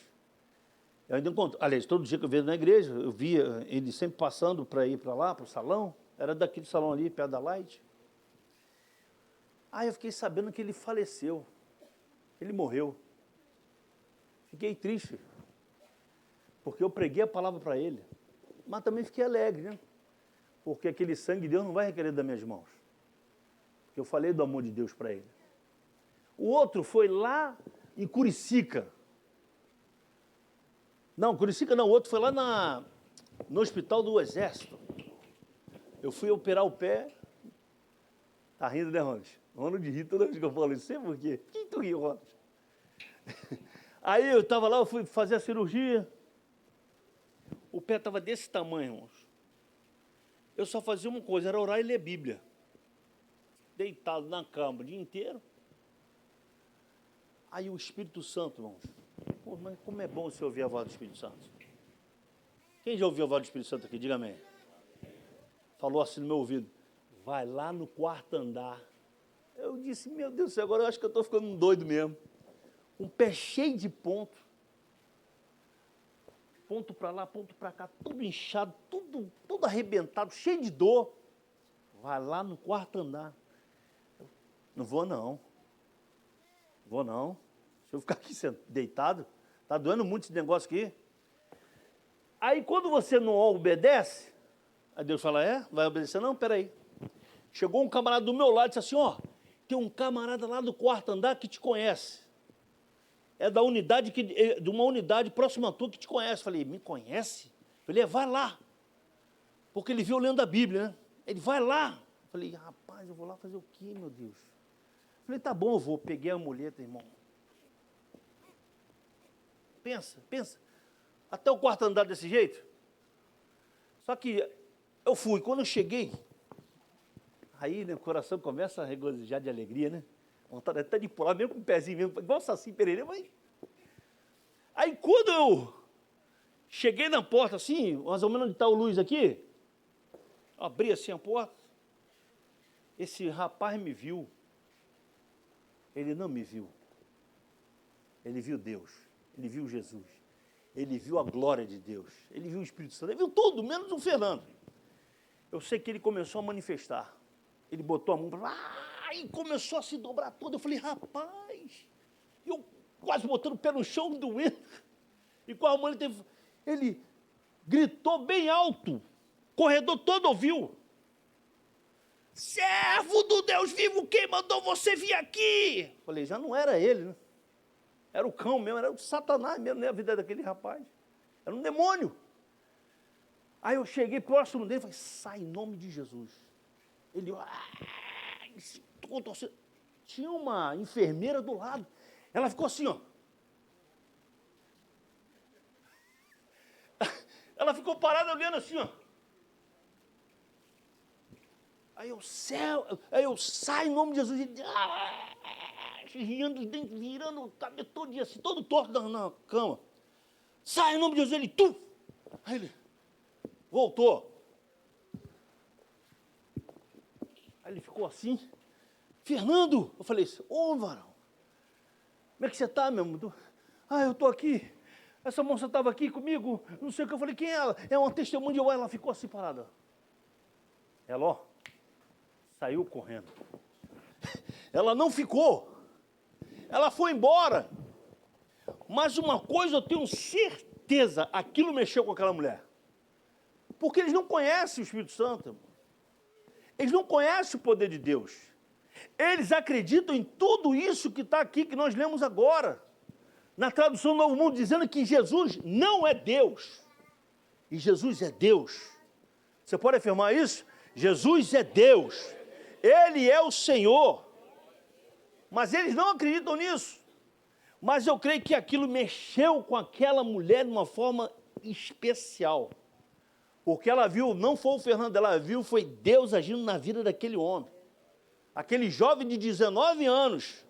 eu ainda encontro, aliás, todo dia que eu vejo na igreja, eu via ele sempre passando para ir para lá, para o salão, era daquele salão ali, perto da Light. Aí eu fiquei sabendo que ele faleceu, ele morreu. Fiquei triste, porque eu preguei a palavra para ele, mas também fiquei alegre, né? Porque aquele sangue de Deus não vai requerer das minhas mãos, porque eu falei do amor de Deus para ele. O outro foi lá em Curicica. Não, Curicica não, o outro foi lá no Hospital do Exército. Eu fui operar o pé. Tá rindo, né, Ronald? Ronald ri toda vez que eu falo isso, sei por quê. Quem tu riu, Ronald? Aí eu estava lá, eu fui fazer a cirurgia. O pé estava desse tamanho, irmãos. Eu só fazia uma coisa, era orar e ler Bíblia. Deitado na cama o dia inteiro. Aí o Espírito Santo, irmãos. Pô, mas como é bom você ouvir a voz do Espírito Santo. Quem já ouviu a voz do Espírito Santo aqui? Diga amém. Falou assim no meu ouvido. Vai lá no 4º andar. Eu disse, meu Deus do céu, agora eu acho que eu estou ficando doido mesmo. Um pé cheio de ponto. Ponto para lá, ponto para cá, tudo inchado, tudo arrebentado, cheio de dor. Vai lá no 4º andar. Não vou não. Vou não. Se eu ficar aqui deitado, está doendo muito esse negócio aqui. Aí quando você não obedece, aí Deus fala, vai obedecer? Não, peraí. Chegou um camarada do meu lado e disse assim, ó, tem um camarada lá do 4º andar que te conhece. É da unidade, de uma unidade próxima a tua que te conhece. Falei, me conhece? Falei, vai lá. Porque ele viu lendo a Bíblia, né? Ele, vai lá. Falei, rapaz, eu vou lá fazer o quê, meu Deus? Falei, tá bom, eu vou. Peguei a muleta, irmão. Pensa. Até o 4º andar desse jeito. Só que eu fui. Quando eu cheguei, aí né, o coração começa a regozijar de alegria, né? Vontade até de pular, mesmo com o pezinho mesmo, igual o Saci Pereira, mas... Aí quando eu cheguei na porta, assim, mais ou menos onde está o Luiz aqui, abri assim a porta, esse rapaz me viu. Ele não me viu. Ele viu Deus, ele viu Jesus, ele viu a glória de Deus, ele viu o Espírito Santo, ele viu tudo, menos o Fernando. Eu sei que ele começou a manifestar. Ele botou a mão para lá, e começou a se dobrar todo. Eu falei, rapaz, eu quase botando o pé no chão, doendo. E com a mão ele gritou bem alto, o corredor todo ouviu. Servo do Deus vivo, quem mandou você vir aqui? Eu falei, já não era ele, né? Era o cão mesmo, era o Satanás mesmo, né? A vida daquele rapaz. Era um demônio. Aí eu cheguei próximo dele e falei, sai em nome de Jesus. Ele, torcendo. Tinha uma enfermeira do lado. Ela ficou assim, ó. Ela ficou parada olhando assim, ó. Aí eu saio em nome de Jesus e rindo os dentes, virando o cabelo todo dia, assim, todo torto na cama. Sai em nome de Jesus, ele, Aí ele voltou. Aí ele ficou assim, Fernando, eu falei assim, ô varão, como é que você está, meu irmão? Eu estou aqui, essa moça estava aqui comigo, não sei o que, eu falei, quem é ela? É uma testemunha de Jeová, ela ficou assim parada. Ela, ó, saiu correndo. Ela não ficou, ela foi embora. Mas uma coisa eu tenho certeza, aquilo mexeu com aquela mulher. Porque eles não conhecem o Espírito Santo, irmão. Eles não conhecem o poder de Deus. Eles acreditam em tudo isso que está aqui, que nós lemos agora. Na tradução do Novo Mundo, dizendo que Jesus não é Deus. E Jesus é Deus. Você pode afirmar isso? Jesus é Deus. Ele é o Senhor. Mas eles não acreditam nisso. Mas eu creio que aquilo mexeu com aquela mulher de uma forma especial. Porque ela viu, não foi o Fernando, ela viu, foi Deus agindo na vida daquele homem. Aquele jovem de 19 anos.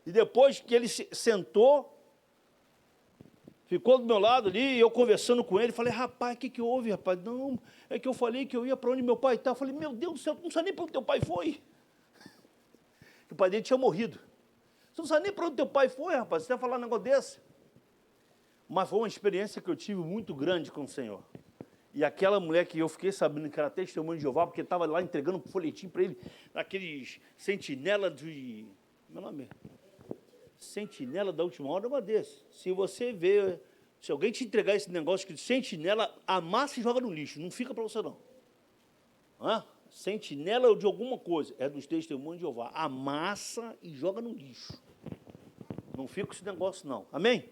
E depois que ele sentou, ficou do meu lado ali, e eu conversando com ele, falei, rapaz, o que houve, rapaz? Não, é que eu falei que eu ia para onde meu pai está. Eu falei, meu Deus do céu, tu não sabe nem para onde teu pai foi. Que o pai dele tinha morrido. Você não sabe nem para onde teu pai foi, rapaz, você vai falar um negócio desse. Mas foi uma experiência que eu tive muito grande com o Senhor. E aquela mulher que eu fiquei sabendo que era testemunha de Jeová, porque estava lá entregando um folhetim para ele, naqueles sentinela de... Meu nome é? Sentinela da última hora, uma desse. Se você vê, se alguém te entregar esse negócio que sentinela, amassa e joga no lixo, não fica para você não. Sentinela de alguma coisa, é dos testemunhos de Jeová, amassa e joga no lixo. Não fica com esse negócio não, amém?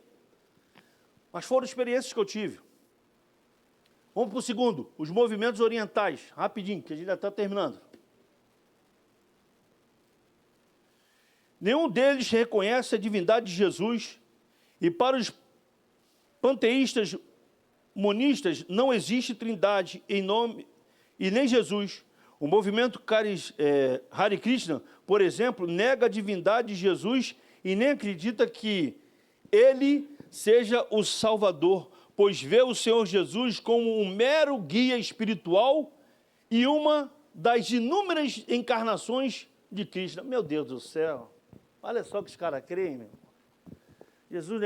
Mas foram experiências que eu tive. Vamos para o segundo, os movimentos orientais, rapidinho, que a gente já está terminando. Nenhum deles reconhece a divindade de Jesus, e para os panteístas monistas não existe trindade em nome, e nem Jesus. O movimento Hare Krishna, por exemplo, nega a divindade de Jesus e nem acredita que ele seja o Salvador, pois vê o Senhor Jesus como um mero guia espiritual e uma das inúmeras encarnações de Krishna. Meu Deus do céu, olha só que os caras creem, meu. Jesus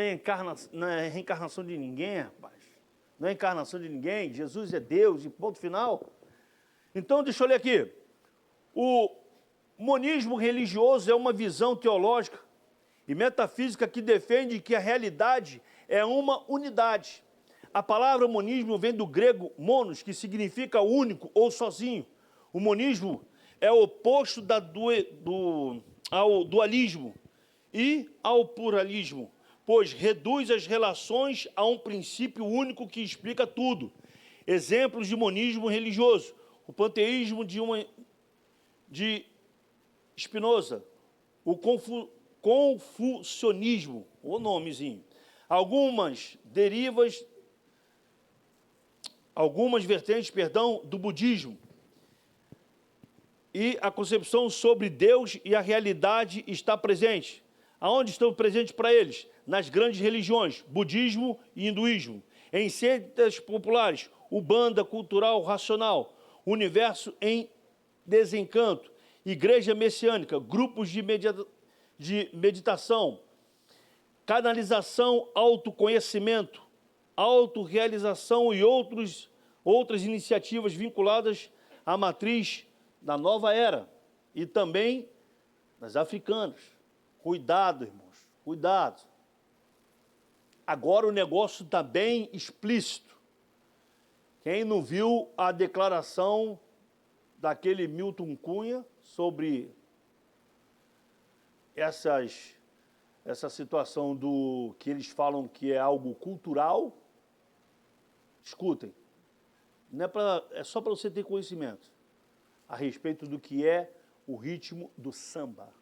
não é reencarnação de ninguém, rapaz. Não é encarnação de ninguém, Jesus é Deus, e ponto final. Então, deixa eu ler aqui. O monismo religioso é uma visão teológica e metafísica que defende que a realidade é uma unidade. A palavra monismo vem do grego monos, que significa único ou sozinho. O monismo é oposto ao dualismo e ao pluralismo, pois reduz as relações a um princípio único que explica tudo. Exemplos de monismo religioso: o panteísmo de Spinoza, o confucionismo, o nomezinho, algumas vertentes, do budismo, e a concepção sobre Deus e a realidade está presente. Aonde estão presentes para eles? Nas grandes religiões, budismo e hinduísmo, em seitas populares, Umbanda, cultural, racional, universo em desencanto, igreja messiânica, grupos de meditação, canalização, autoconhecimento, autorrealização e outras iniciativas vinculadas à matriz da nova era e também das africanas. Cuidado, irmãos, cuidado. Agora o negócio está bem explícito. Quem não viu a declaração daquele Milton Cunha sobre essa situação do que eles falam que é algo cultural, escutem, não é, é só para você ter conhecimento a respeito do que é o ritmo do samba.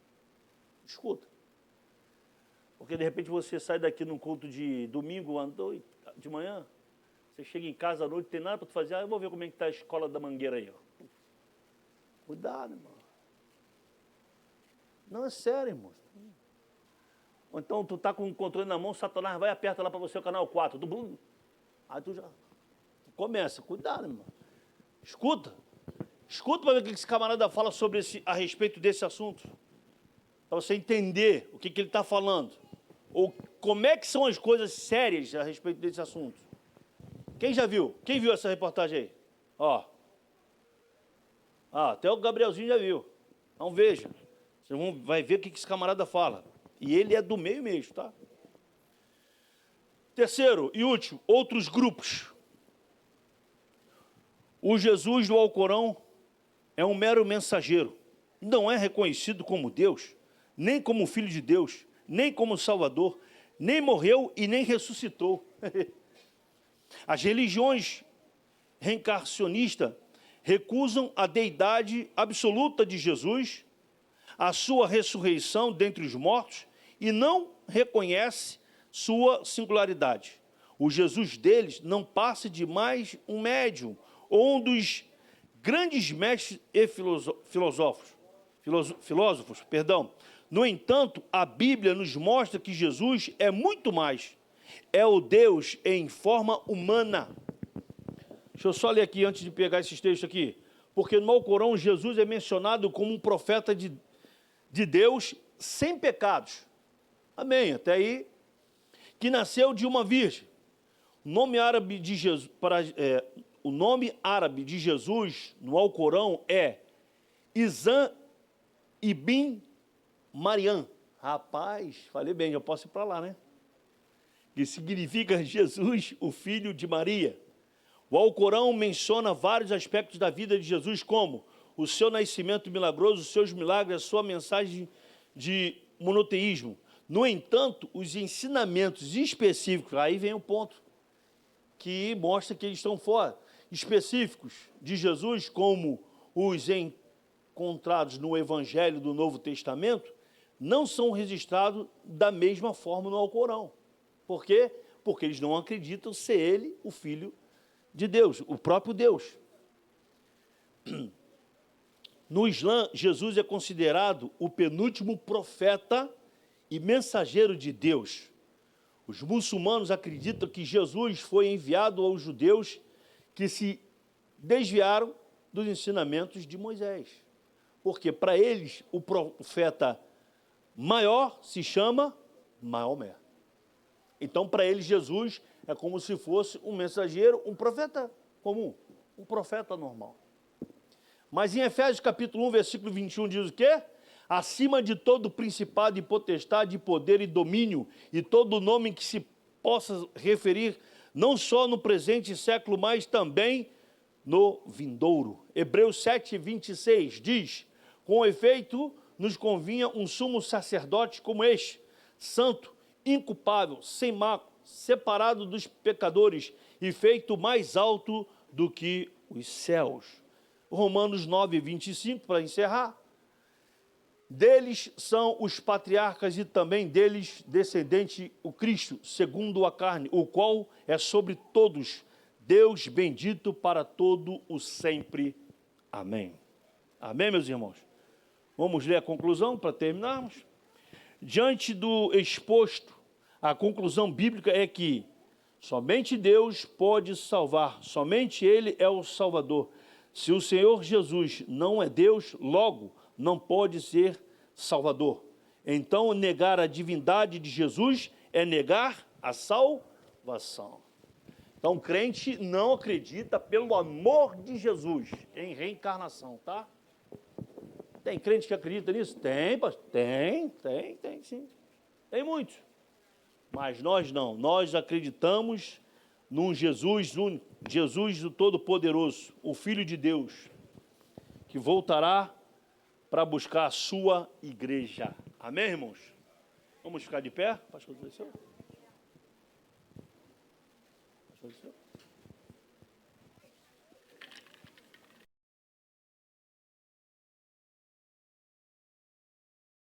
Escuta. Porque de repente você sai daqui num culto de domingo, andou de manhã, você chega em casa à noite, tem nada para fazer, eu vou ver como é que está a escola da Mangueira aí. Ó. Cuidado, irmão. Não, é sério, irmão. Ou então tu tá com o controle na mão, Satanás vai e aperta lá para você o canal 4. Aí tu já começa. Cuidado, irmão. Escuta. Escuta para ver o que esse camarada fala sobre a respeito desse assunto. Para você entender o que ele está falando. Ou como é que são as coisas sérias a respeito desse assunto. Quem já viu? Quem viu essa reportagem aí? Ó. Até o Gabrielzinho já viu. Então veja. Você vai ver o que esse camarada fala. E ele é do meio mesmo, tá? Terceiro e último, outros grupos. O Jesus do Alcorão é um mero mensageiro. Não é reconhecido como Deus, nem como Filho de Deus, nem como Salvador, nem morreu e nem ressuscitou. As religiões reencarnacionistas recusam a deidade absoluta de Jesus, a sua ressurreição dentre os mortos e não reconhece sua singularidade. O Jesus deles não passa de mais um médium ou um dos grandes mestres e filósofos. No entanto, a Bíblia nos mostra que Jesus é muito mais. É o Deus em forma humana. Deixa eu só ler aqui antes de pegar esses textos aqui. Porque no Alcorão Jesus é mencionado como um profeta de Deus sem pecados. Amém. Até aí. Que nasceu de uma virgem. O nome árabe de Jesus, o nome árabe de Jesus no Alcorão é Izan ibn Mariam. Rapaz, falei bem, já posso ir para lá, né? Que significa Jesus, o filho de Maria. O Alcorão menciona vários aspectos da vida de Jesus, como o seu nascimento milagroso, os seus milagres, a sua mensagem de monoteísmo. No entanto, os ensinamentos específicos, aí vem o ponto, que mostra que eles estão fora, específicos de Jesus, como os encontrados no Evangelho do Novo Testamento, não são registrados da mesma forma no Alcorão. Por quê? Porque eles não acreditam ser ele o Filho de Deus, o próprio Deus. No Islã, Jesus é considerado o penúltimo profeta e mensageiro de Deus. Os muçulmanos acreditam que Jesus foi enviado aos judeus que se desviaram dos ensinamentos de Moisés. Porque para eles o profeta maior se chama Maomé. Então para eles Jesus é como se fosse um mensageiro, um profeta comum, um profeta normal. Mas em Efésios capítulo 1, versículo 21 diz o quê? Acima de todo principado e potestade, poder e domínio, e todo nome que se possa referir, não só no presente século, mas também no vindouro. Hebreus 7, 26 diz, com efeito, nos convinha um sumo sacerdote como este, santo, inculpável, sem mácula, separado dos pecadores e feito mais alto do que os céus. Romanos 9, 25, para encerrar. Deles são os patriarcas e também deles descendente o Cristo, segundo a carne, o qual é sobre todos, Deus bendito para todo o sempre. Amém. Amém, meus irmãos? Vamos ler a conclusão para terminarmos. Diante do exposto, a conclusão bíblica é que somente Deus pode salvar, somente Ele é o Salvador. Se o Senhor Jesus não é Deus, logo não pode ser Salvador. Então, negar a divindade de Jesus é negar a salvação. Então, o crente não acredita, pelo amor de Jesus, em reencarnação, tá? Tem crente que acredita nisso? Tem, pastor. Tem, sim. Tem muitos. Mas nós não. Nós acreditamos num Jesus único, Jesus o Todo-Poderoso, o Filho de Deus, que voltará para buscar a sua igreja. Amém, irmãos? Vamos ficar de pé? Pastor, desceu? Pastor, desceu?